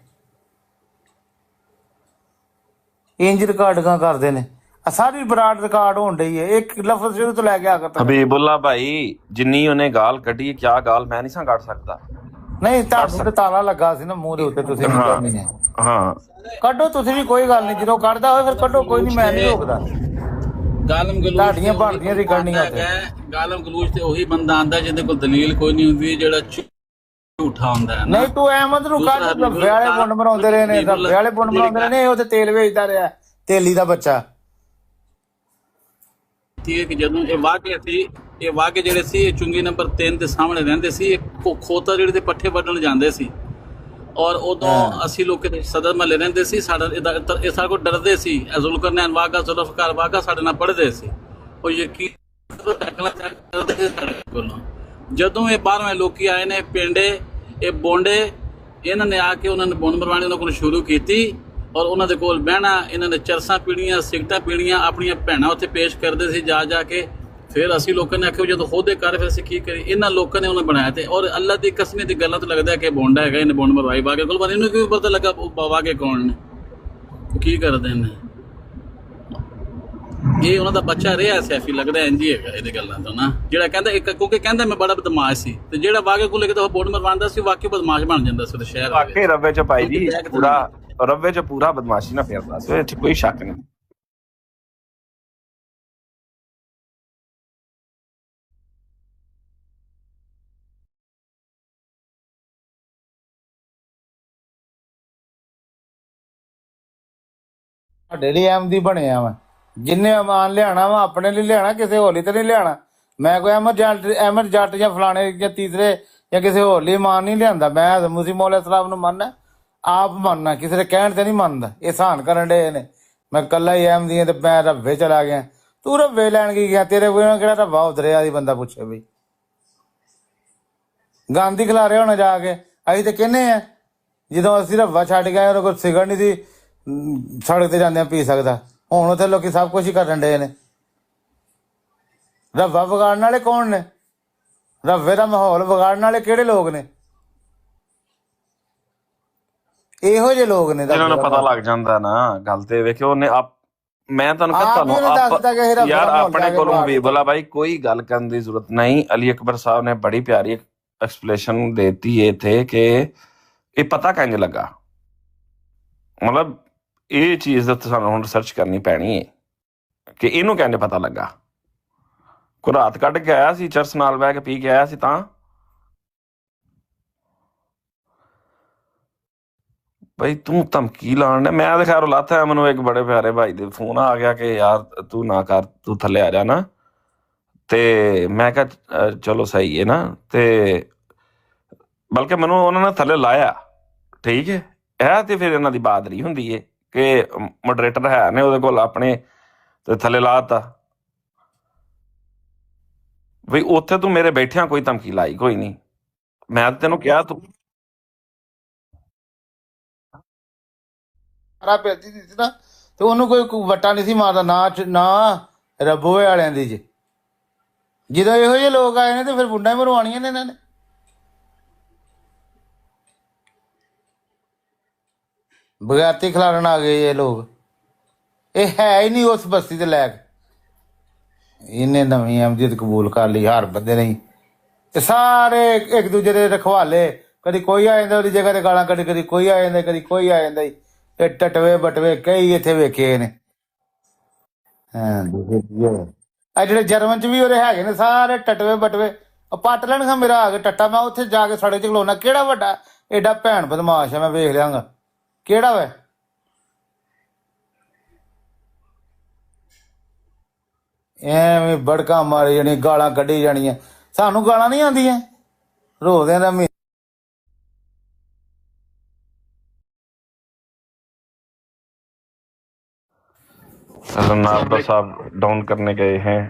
ਇੰਝ ਰਿਕਾਰਡਿੰਗਾਂ ਕਰਦੇ ਨੇ। ਸਾਰੀ ਬਰਾੜ ਰਿਕਾਰਡ ਹੋਣ ਡਈ ਹੈ, ਇੱਕ ਲਫ਼ਜ਼ ਸ਼ੁਰੂ ਤੋਂ ਲੈ ਕੇ ਆਖਰ ਤੱਕ।
ਹਬੀਬੁੱਲਾ ਭਾਈ, ਜਿੰਨੀ ਉਹਨੇ ਗਾਲ ਕੱਢੀ, ਕਿਆ ਗਾਲ ਮੈਂ ਨਹੀਂ ਸਾਂ ਕੱਢ ਸਕਦਾ।
ਨਹੀਂ, ਤੁਹਾਨੂੰ ਤੇ ਤਾਲਾ ਲੱਗਾ ਸੀ ਨਾ ਮੂੰਹ ਦੇ ਉੱਤੇ, ਤੁਸੀਂ ਨਹੀਂ ਕਰਨੀ ਹੈ।
ਹਾਂ,
ਕੱਢੋ ਤੁਸੀਂ ਵੀ, ਕੋਈ ਗੱਲ ਨਹੀਂ। ਜਦੋਂ ਕੱਢਦਾ ਹੋਵੇ ਫਿਰ ਕੱਢੋ, ਕੋਈ ਨਹੀਂ, ਮੈਂ ਨਹੀਂ ਰੋਕਦਾ।
ਗਾਲਮ ਗਲੂਜ
ਤੁਹਾਡੀਆਂ ਬਣਦੀਆਂ ਦੀ ਕਰਨੀਆਂ ਉੱਥੇ।
ਗਾਲਮ ਗਲੂਜ ਤੇ ਉਹੀ ਬੰਦਾ ਆਂਦਾ ਜਿਹਦੇ ਕੋਲ ਦਲੀਲ ਕੋਈ ਨਹੀਂ ਹੁੰਦੀ, ਜਿਹੜਾ ਝੂਠਾ ਹੁੰਦਾ ਹੈ।
ਨਹੀਂ, ਤੂੰ ਅਹਿਮਦ ਨੂੰ ਕੱਢ। ਰੱਵੇ ਵਾਲੇ ਪੁੰਡ ਬਣਾਉਂਦੇ ਰਹੇ ਨੇ, ਰੱਵੇ ਵਾਲੇ ਪੁੰਡ ਬਣਾਉਂਦੇ ਰਹੇ ਨੇ। ਇਹ ਉੱਥੇ ਤੇਲ ਵੇਚਦਾ ਰਿਹਾ, ਤੇਲੀ ਦਾ ਬੱਚਾ।
ਕਿ ਜਦੋਂ ਇਹ ਵਾਗੇ ਜਿਹੜੇ ਸੀ, ਇਹ ਚੁੰਗੀ ਨੰਬਰ 3 ਦੇ ਸਾਹਮਣੇ ਰਹਿੰਦੇ ਸੀ। ਇਹ ਖੋਤਾ ਜਿਹੜੇ ਦੇ ਪੱਠੇ ਵੱਢਣ ਜਾਂਦੇ ਸੀ, ਔਰ ਉਦੋਂ ਅਸੀਂ ਲੋਕ ਸਦਰ ਮਹੱਲੇ ਰਹਿੰਦੇ ਸੀ, ਸਾਡਾ ਇਹ ਸਾਡੇ ਕੋਲ ਡਰਦੇ ਸੀ। ਜ਼ੁਲਕਰਨੈਨ ਵਾਗਾ, ਜ਼ੁਲਫਕਾਰ ਵਾਗਾ ਸਾਡੇ ਨਾਲ ਪੜ੍ਹਦੇ ਸੀ। ਉਹ ਯਕੀਨ ਕਰਦੇ ਸੀ ਸਾਡੇ ਕੋਲੋਂ। ਜਦੋਂ ਇਹ ਬਾਹਰੋਂ ਲੋਕੀ ਆਏ ਨੇ ਪਿੰਡੇ, ਇਹ ਬੋਂਡੇ, ਇਹਨਾਂ ਨੇ ਆ ਕੇ ਉਹਨਾਂ ਨੇ ਬੁੰਡ ਮਰਵਾਣੀ ਉਹਨਾਂ ਕੋਲ ਸ਼ੁਰੂ ਕੀਤੀ ਔਰ ਉਹਨਾਂ ਦੇ ਕੋਲ ਬਹਿਣਾ, ਇਹਨਾਂ ਨੇ ਚਰਸਾਂ ਪੀਣੀਆਂ, ਸਿਗਰਟਾਂ ਪੀਣੀਆਂ, ਆਪਣੀਆਂ ਭੈਣਾਂ ਉੱਥੇ ਪੇਸ਼ ਕਰਦੇ ਸੀ ਜਾ ਕੇ। ਫਿਰ ਅਸੀਂ ਲੋਕਾਂ ਨੇ ਆਖਿਆ ਜਦੋਂ ਖੁਦ ਇਹ ਕਰ ਫਿਰ ਅਸੀਂ ਕੀ ਕਰੀਏ। ਇਹਨਾਂ ਲੋਕਾਂ ਨੇ ਉਹਨਾਂ ਬਣਾਇਆ ਤੇ ਔਰ ਅੱਲਾ ਦੀ ਕਸਮ ਦੀ ਗੱਲਾਂ ਤੋਂ ਲੱਗਦਾ ਕਿ ਬੋਂਡਾ ਹੈਗਾ, ਇਹਨੇ ਬੁੰਡ ਮਰਵਾਈ ਵਾਗੇ ਕੋਲ, ਪਰ ਇਹਨੂੰ ਕਿਉਂ ਪਤਾ ਲੱਗਾ ਵਾਗੇ ਕੌਣ ਨੇ, ਕੀ ਕਰਦੇ ਨੇ। ਇਹ ਉਹਨਾਂ ਦਾ ਬੱਚਾ ਰਿਹਾ ਸੈਫੀ, ਲੱਗਦਾ ਇੰਝ ਹੀ ਹੈਗਾ ਇਹਦੇ ਗੱਲਾਂ ਤੋਂ ਨਾ, ਜਿਹੜਾ ਕਹਿੰਦਾ ਕਿਉਂਕਿ ਕਹਿੰਦਾ ਮੈਂ ਬੜਾ ਬਦਮਾਸ਼ ਸੀ, ਤੇ ਜਿਹੜਾ ਵਾਗੇ ਕੋਲ ਕਿਤੇ ਬੁੰਡ ਮਰਵਾਉਂਦਾ ਸੀ ਵਾਕਈ ਬਦਮਾਸ਼ ਬਣ ਜਾਂਦਾ ਸੀ ਸ਼ਹਿਰ
ਵਾਕਈ ਰੱਵੇ ਚ ਭਾਈ ਜੀ ਪੂਰਾ ਰੱਵੇ ਚ ਪੂਰਾ ਬਦਮਾਸ਼ੀ ਨਾ ਫਿਰਦਾ ਸੀ, ਇਹ 'ਚ ਕੋਈ ਸ਼ੱਕ ਨਹੀਂ।
ਸਾਡੇ ਲਈ ਅਹਿਮਦੀ ਬਣਿਆ ਵਾ, ਜਿੰਨੇ ਅਮਾਨ ਲਿਆਣਾ ਵਾ ਆਪਣੇ ਲਈ ਲਿਆਣਾ, ਕਿਸੇ ਹੋਰ ਲਈ ਤੇ ਨਹੀਂ ਲਿਆਣਾ। ਮੈਂ ਕੋਈ ਅਹਿਮਦ ਜੱਟ ਜਾਂ ਫਲਾਣੇ ਜਾਂ ਤੀਸਰੇ ਜਾਂ ਕਿਸੇ ਹੋਰ ਲਈ ਅਮਾਨ ਨਹੀਂ ਲਿਆਂਦਾ। ਮੈਂ ਮੁਸੀ ਮੌਲਾ ਸਲਾਮ ਨੂੰ ਮੰਨਣਾ, ਆਪ ਮੰਨਣਾ, ਕਿਸੇ ਦੇ ਕਹਿਣ ਤੇ ਨਹੀਂ ਮੰਨਦਾ। ਇਹ ਸਹਾਨ ਕਰਨ ਡੇ ਨੇ, ਮੈਂ ਕੱਲਾ ਹੀ ਅਹਿਮਦੀ ਤੇ ਮੈਂ ਰੱਵੇ ਚਲਾ ਗਿਆ। ਤੂੰ ਰੱਵੇ ਲੈਣ ਕੀ ਗਿਆ? ਤੇਰੇ ਕੋਲ ਕਿਹੜਾ ਰੱਵਾ ਉਧਰਿਆ ਦੀ ਬੰਦਾ ਪੁੱਛੇ ਬਈ, ਗਾਂਧੀ ਖਿਲਾ ਰਿਹਾ ਹੋਣਾ ਜਾ ਕੇ। ਅਸੀਂ ਤੇ ਕਹਿੰਦੇ ਆ ਜਦੋਂ ਅਸੀਂ ਰੱਵਾ ਛੱਡ ਗਏ ਉਹਦੇ ਕੋਲ ਸਿਗਰਟ ਨਹੀਂ ਸੀ ਸੜਕ ਤੇ ਜਾਂਦੇ ਪੀ ਸਕਦਾ, ਹੁਣ ਉੱਥੇ ਲੋਕੀ ਸਭ ਕੁਛ ਹੀ ਕਰਨ ਡੇ ਨੇ। ਰੱਵਾ ਵਿਗਾੜਨ ਵਾਲੇ ਕੌਣ ਨੇ? ਰੱਵੇ ਦਾ ਮਾਹੌਲ ਵਿਗਾੜਨ ਵਾਲੇ ਕਿਹੜੇ ਲੋਕ ਨੇ? ਇਹੋ ਜਿਹੇ ਲੋਕ ਨੇ
ਜਿਹਨਾਂ ਨੂੰ ਪਤਾ ਲੱਗ ਜਾਂਦਾ ਨਾ ਗੱਲ ਤੇ। ਵੇਖਿਓ ਉਹਨੇ ਮੈਂ ਤੁਹਾਨੂੰ ਤੁਹਾਨੂੰ ਯਾਰ ਆਪਣੇ ਕੋਲੋਂ ਵੀ ਬੋਲਾ ਭਾਈ, ਕੋਈ ਗੱਲ ਕਰਨ ਦੀ ਜ਼ਰੂਰਤ ਨਹੀਂ। ਅਲੀ ਅਕਬਰ ਸਾਹਿਬ ਨੇ ਬੜੀ ਪਿਆਰੀ ਐਕਸਪਲੇਸ਼ਨ ਦੇਤੀ ਇੱਥੇ ਕਿ ਇਹ ਪਤਾ ਕਿੰਜ ਲੱਗਾ। ਮਤਲਬ ਇਹ ਚੀਜ਼ ਦਾ ਸਾਨੂੰ ਹੁਣ ਰਿਸਰਚ ਕਰਨੀ ਪੈਣੀ ਹੈ ਕਿ ਇਹਨੂੰ ਕਿੰਜ ਪਤਾ ਲੱਗਾ। ਕੋਈ ਰਾਤ ਕੱਢ ਕੇ ਆਇਆ ਸੀ, ਚਰਸ ਨਾਲ ਬਹਿ ਕੇ ਪੀ ਕੇ ਆਇਆ ਸੀ ਤਾਂ ਬਈ ਤੂੰ ਧਮਕੀ ਲਾਣ। ਮੈਂ ਤਾਂ ਖੈਰ ਲਾਤਾ, ਮੈਨੂੰ ਇੱਕ ਬੜੇ ਪਿਆਰੇ ਭਾਈ ਦੇ ਫੋਨ ਆ ਗਿਆ ਕਿ ਯਾਰ ਤੂੰ ਨਾ ਕਰ, ਤੂੰ ਥੱਲੇ ਆ ਜਾ ਨਾ। ਤੇ ਮੈਂ ਕਿਹਾ ਚਲੋ ਸਹੀ ਹੈ ਨਾ। ਤੇ ਬਲਕਿ ਮੈਨੂੰ ਉਹਨਾਂ ਨੇ ਥੱਲੇ ਲਾਇਆ, ਠੀਕ ਹੈ। ਇਹ ਤੇ ਫਿਰ ਇਹਨਾਂ ਦੀ ਬਹਾਦਰੀ ਹੁੰਦੀ ਹੈ ਕਿ ਮੋਡਰੇਟਰ ਹੈ ਨੇ ਉਹਦੇ ਕੋਲ ਆਪਣੇ, ਤੇ ਥੱਲੇ ਲਾਤਾ। ਬਈ ਉੱਥੇ ਤੂੰ ਮੇਰੇ ਬੈਠਿਆਂ ਕੋਈ ਧਮਕੀ ਲਾਈ ਕੋਈ ਨਹੀਂ। ਮੈਂ ਤੈਨੂੰ ਕਿਹਾ ਤੂੰ
ਭੇਜੀ ਦਿੱਤੀ ਨਾ, ਤੇ ਉਹਨੂੰ ਕੋਈ ਵੱਟਾ ਨਹੀਂ ਸੀ ਮਾਰਦਾ ਨਾ ਰੱਬੋਏ ਵਾਲਿਆਂ ਦੀ। ਜਦੋਂ ਇਹੋ ਜਿਹੇ ਲੋਕ ਆਏ ਨੇ ਤੇ ਫਿਰ ਬੁੰਡਾਂ ਹੀ ਮਰਵਾਉਣੀਆਂ ਨੇ ਇਹਨਾਂ ਨੇ। ਬਗੈਰਤੀ ਖਿਲਾਰਨ ਆ ਗਏ ਇਹ ਲੋਕ। ਇਹ ਹੈ ਹੀ ਨਹੀਂ ਉਸ ਬਸਤੀ ਦੇ ਲਾਇਕ। ਇਹਨੇ ਨਵੀਂ ਅਹਿਮਦੀਅਤ ਕਬੂਲ ਕਰ ਲਈ ਹਰ ਬੰਦੇ ਨਹੀਂ, ਤੇ ਸਾਰੇ ਇੱਕ ਦੂਜੇ ਦੇ ਰਖਵਾਲੇ। ਕਦੀ ਕੋਈ ਆ ਜਾਂਦਾ ਉਹਦੀ ਜਗ੍ਹਾ ਤੇ ਗਾਲਾਂ, ਕਦੀ ਕੋਈ ਆ ਜਾਂਦਾ, ਕਦੀ ਕੋਈ ਆ ਜਾਂਦਾ। ਇਹ ਟਟਵੇ ਬਟਵੇ ਕਈ ਇੱਥੇ ਵੇਖੇ ਨੇ। ਆ ਜਿਹੜੇ ਜਰਮਨ ਚ ਵੀ ਉਹਦੇ ਹੈਗੇ ਨੇ ਸਾਰੇ ਟਟਵੇ ਬਟਵੇ, ਪੱਟ ਲੈਣਗਾ ਮੇਰਾ ਆ ਕੇ ਟੱਟਾ। ਮੈਂ ਉੱਥੇ ਜਾ ਕੇ ਸੜੇ ਚ ਖਲੋਣਾ, ਕਿਹੜਾ ਵੱਡਾ ਏਡਾ ਭੈਣ ਬਦਮਾਸ਼ ਹੈ, ਮੈਂ ਵੇਖ ਲਿਆਂਗਾ ਕਿਹੜਾ ਵਾ। ਐਵੇਂ ਬੜਕਾਂ ਮਾਰੀ ਜਾਣੀ, ਗਾਲਾਂ ਕੱਢੀ ਜਾਣੀਆਂ। ਸਾਨੂੰ ਗਾਲਾਂ ਨਹੀਂ ਆਉਂਦੀਆਂ, ਰੋਦੇ ਦਾ
नारदा साहब डाउन करने गए हैं।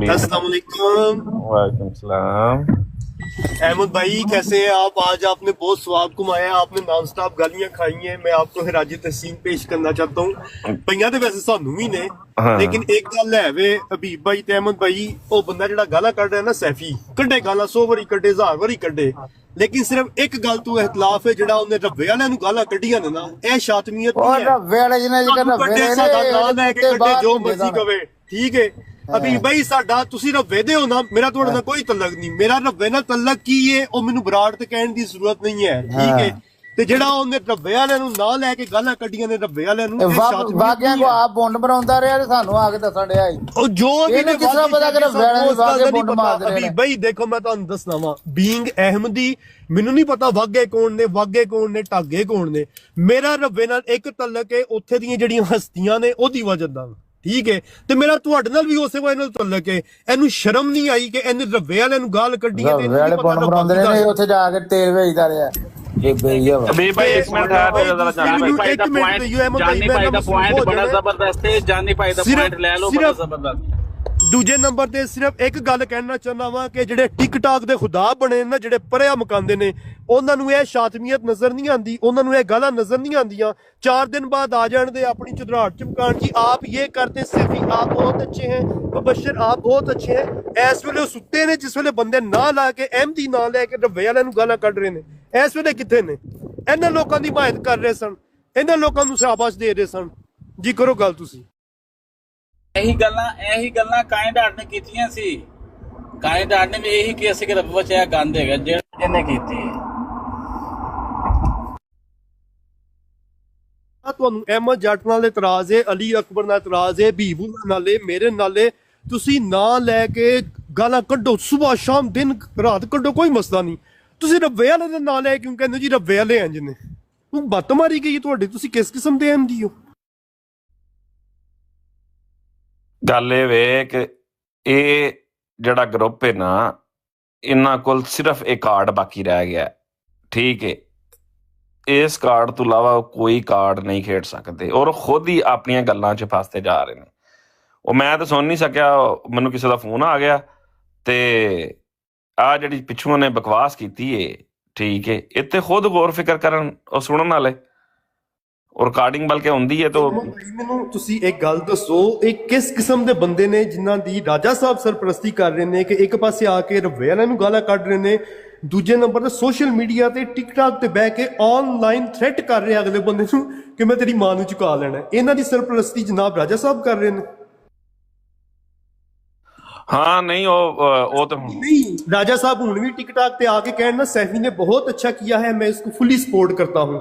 अस्सलाम वालेकुम।
वालेकुम सलाम।
अहमद भाई कैसे हैं आप? आज आपने बहुत स्वाद घुमाया, आपने नॉन स्टॉप गालियां खाई हैं। मैं आपको खराज तहसीन पेश करना चाहता हूँ। पईयां ते वैसे सानू भी ने, लेकिन एक गल है वे हबीब भाई ते अहमद भाई, वो बंदा जिहड़ा गालां कढ रहा है ना सैफी, कड्डे गालां 100 वारी कड्डे, 1000 वारी कड्डे, लेकिन सिर्फ एक गल तो इख्तलाफ है जिहड़ा उन्हें रब्बे वालियां नूं गालां कड्डियां ने ना, ए शातमियत नहीं है।
रब्बे वाले जिन्हां जिहड़ा
रब्बे साडा नाम है कि कड्डे जो मर्जी कवे, ठीक है। अभी भाई साडा तुसी रब्बे दे हो ना, मेरा तुहाडे नाल कोई तल्लक नहीं। मेरा रब्बे नाल तल्लक की है ओ मैनूं बराड़ ते कहण दी जरूरत नहीं है, ठीक है। ਤੇ ਜਿਹੜਾ ਉਹਨੇ ਰੱਬੇ ਵਾਲਿਆਂ ਨੂੰ ਨਾ ਲੈ ਕੇ ਗਾਲਾਂ ਕੱਢੀਆਂ ਨੇ ਰੱਬੇ ਵਾਲਿਆਂ ਨੂੰ,
ਬਾਗਿਆਂ ਕੋ ਆਪ ਬੁੰਡ ਬਣਾਉਂਦਾ ਰਿਹਾ ਤੇ ਸਾਨੂੰ ਆ ਕੇ ਦੱਸਣ ਡਿਆ
ਉਹ ਜੋ
ਇਹਨੇ ਕਿਸ ਤਰ੍ਹਾਂ ਪਤਾ ਕਿ ਰੱਬੇ ਵਾਲਿਆਂ ਦੇ ਬਾਗੇ ਬੁੰਡ ਮਾਰਦੇ ਨੇ।
ਬਈ ਦੇਖੋ ਮੈਂ ਤੁਹਾਨੂੰ ਦੱਸਣਾ ਵਾ, ਬੀਇੰਗ ਅਹਿਮਦੀ ਮੈਨੂੰ ਨਹੀਂ ਪਤਾ ਵਾਗੇ ਕੌਣ ਨੇ, ਵਾਗੇ ਕੌਣ ਨੇ, ਢਾਗੇ ਕੌਣ ਨੇ। ਮੇਰਾ ਰੱਬੇ ਨਾਲ ਇੱਕ ਤਲਕ ਹੈ, ਉੱਥੇ ਦੀਆਂ ਜਿਹੜੀਆਂ ਹਸਤੀਆਂ ਨੇ ਉਹਦੀ ਵਜ੍ਹਾ ਨਾਲ, ਠੀਕ ਹੈ। ਤੇ ਮੇਰਾ ਤੁਹਾਡੇ ਨਾਲ ਵੀ ਉਸੇ ਵਜ੍ਹਾ ਨਾਲ ਤਲਕ ਹੈ। ਇਹਨੂੰ ਸ਼ਰਮ ਨਹੀਂ ਆਈ ਕਿ ਇਹਨੇ ਰੱਬੇ ਵਾਲਿਆਂ ਨੂੰ ਗਾਲ ਕੱਢੀ ਹੈ ਤੇ
ਉੱਥੇ ਜਾ ਕੇ ਤੇਲ ਵੇਚਦਾ ਰਿਹਾ। ਇਹ ਬਈਆ ਵਾ
ਬੀ ਭਾਈ ਇੱਕ ਮਿੰਟ ਠਹਿਰ ਜਾਓ ਜਰਾ ਜਾਨੀ ਭਾਈ।
ਮੈਨੂੰ ਇੱਕ ਮਿੰਟ ਦਿਓ ਅਹਿਮਦ ਭਾਈ,
ਜਾਨੀ
ਮੈਂ
ਭਾਈ ਦਾ
ਮਸਰੂਫ
ਪੁਆਇੰਟ
ਹੋ
ਬੜਾ
ਜਾਣਾ।
ਜ਼ਬਰਦਸਤ ਹੈ, ਜਾਨੀ ਭਾਈ ਦਾ
ਸਿਰਫ-
ਪੁਆਇੰਟ ਲੈ ਲਓ, ਬੜਾ
ਸਿਰਫ-
ਜ਼ਬਰਦਸਤ।
ਦੂਜੇ ਨੰਬਰ ਤੇ ਸਿਰਫ ਇੱਕ ਗੱਲ ਕਹਿਣਾ ਚਾਹੁੰਦਾ ਵਾਂ ਕਿ ਜਿਹੜੇ ਟਿਕਟਾਕ ਦੇ ਖੁਦਾ ਬਣੇ ਨਾ, ਜਿਹੜੇ ਪਰਿਆ ਮਕਾਉਂਦੇ ਨੇ, ਉਹਨਾਂ ਨੂੰ ਇਹ ਸ਼ਾਤਮੀਅਤ ਨਜ਼ਰ ਨਹੀਂ ਆਉਂਦੀ, ਉਹਨਾਂ ਨੂੰ ਇਹ ਗਾਲਾਂ ਨਜ਼ਰ ਨਹੀਂ ਆਉਂਦੀਆਂ। 4 दिन बाद आ जाने दे अपनी चुदराहट चमकान जी, आप ये करते सैफी आप बहुत अच्छे हैं, मुबशर आप बहुत अच्छे हैं। इस वेले सुते ने जिस वेले बंदे ना ला के अहमदी ना लैके रवे वाले गालां कढ रहे ने, इस वेले कित्थे ने? इन्हां लोकां दी हिमायत कर रहे सन, इन्हां लोकां नूं शाबाश दे रहे सन जी। करो गल तुसीं।
ਇਹੀ ਗੱਲਾਂ ਕਾਇ ਡਾਟ ਨੇ ਕੀਤੀਆਂ ਸੀ। ਕਾਇ ਡਾਟ ਨੇ ਵੀ ਇਹੀ ਕਿਹਾ ਸੀ ਕਿ ਰੱਬ ਵਿੱਚ ਇਹ ਗੰਦ ਹੈਗਾ ਜਿਹੜਾ ਇਹਨੇ ਕੀਤੀ ਹੈ।
ਤੁਹਾਨੂੰ ਅਹਿਮਦ ਜੱਟ ਨਾਲ ਇਤਰਾਜ਼ ਹੈ, ਅਲੀ ਅਕਬਰ ਨਾਲ ਇਤਰਾਜ਼ ਹੈ, ਬੀਬੂਲਾ ਨਾਲੇ ਮੇਰੇ ਨਾਲੇ ਤੁਸੀਂ ਨਾਂ ਲੈ ਕੇ ਗਾਲਾਂ ਕੱਢੋ, ਸਵੇਰ ਸ਼ਾਮ ਦਿਨ ਰਾਤ ਕੱਢੋ, ਕੋਈ ਮਸਲਾ ਨਹੀਂ। ਤੁਸੀਂ ਰੱਬੇ ਵਾਲੇ ਦਾ ਨਾਂ ਲੈ ਕਿਉਂ ਕਹਿੰਦੇ ਜੀ ਰੱਬੇ ਵਾਲੇ ਇੰਜ ਨੇ? ਉਹ ਬੱਤ ਮਾਰੀ ਗਈ ਤੁਹਾਡੀ, ਤੁਸੀਂ ਕਿਸ ਕਿਸਮ ਦੇ ਅਹਿਮਦੀ ਹੋ?
ਗੱਲ ਇਹ ਵੇ ਕਿ ਇਹ ਜਿਹੜਾ ਗਰੁੱਪ ਹੈ ਨਾ, ਇਹਨਾਂ ਕੋਲ ਸਿਰਫ ਇੱਕ ਕਾਰਡ ਬਾਕੀ ਰਹਿ ਗਿਆ, ਠੀਕ ਹੈ। ਇਸ ਕਾਰਡ ਤੋਂ ਇਲਾਵਾ ਕੋਈ ਕਾਰਡ ਨਹੀਂ ਖੇਡ ਸਕਦੇ, ਔਰ ਖੁਦ ਹੀ ਆਪਣੀਆਂ ਗੱਲਾਂ 'ਚ ਫਸਦੇ ਜਾ ਰਹੇ ਨੇ। ਉਹ ਮੈਂ ਤਾਂ ਸੁਣ ਨਹੀਂ ਸਕਿਆ, ਮੈਨੂੰ ਕਿਸੇ ਦਾ ਫੋਨ ਆ ਗਿਆ ਤੇ ਆ ਜਿਹੜੀ ਪਿੱਛੋਂ ਨੇ ਬਕਵਾਸ ਕੀਤੀ ਏ, ਠੀਕ ਹੈ, ਇੱਥੇ ਖੁਦ ਗੌਰ ਫਿਕਰ ਕਰਨ ਉਹ ਸੁਣਨ ਵਾਲੇ। ਔਰ ਰਿਕਾਰਡਿੰਗ ਬਲਕਿ ਹੁੰਦੀ ਹੈ ਤਾਂ
ਮੈਨੂੰ ਤੁਸੀਂ ਇੱਕ ਗੱਲ ਦੱਸੋ, ਇਹ ਕਿਸ ਕਿਸਮ ਦੇ ਬੰਦੇ ਨੇ ਜਿਨ੍ਹਾਂ ਦੀ ਰਾਜਾ ਸਾਹਿਬ ਸਰਪ੍ਰਸਤੀ ਕਰ ਰਹੇ ਨੇ, ਕਿ ਇੱਕ ਪਾਸੇ ਆ ਕੇ ਰੱਬੇ ਵਾਲਿਆਂ ਨੂੰ ਗਾਲਾਂ ਕੱਢ ਰਹੇ ਨੇ, ਦੂਜੇ ਨੰਬਰ ਤੇ ਸੋਸ਼ਲ ਮੀਡੀਆ ਤੇ ਟਿਕਟਾਕ ਤੇ ਬਹਿ ਕੇ ਆਨਲਾਈਨ ਥ੍ਰੈਟ ਕਰ ਰਹੇ ਅਗਲੇ ਬੰਦੇ ਨੂੰ ਕਿ ਮੈਂ ਤੇਰੀ ਮਾਂ ਨੂੰ ਝੁਕਾ ਲੈਣਾ। ਇਹਨਾਂ ਦੀ ਸਰਪ੍ਰਸਤੀ ਜਨਾਬ ਰਾਜਾ ਸਾਹਿਬ ਕਰ ਰਹੇ ਨੇ।
ਹਾਂ ਨਹੀਂ ਉਹ ਤਾਂ
नहीं, राजा साहब हुन भी टिकटॉक पे आके कहना सैफी ने बहुत अच्छा किया है, मैं इसको फुली सपोर्ट करता हूं।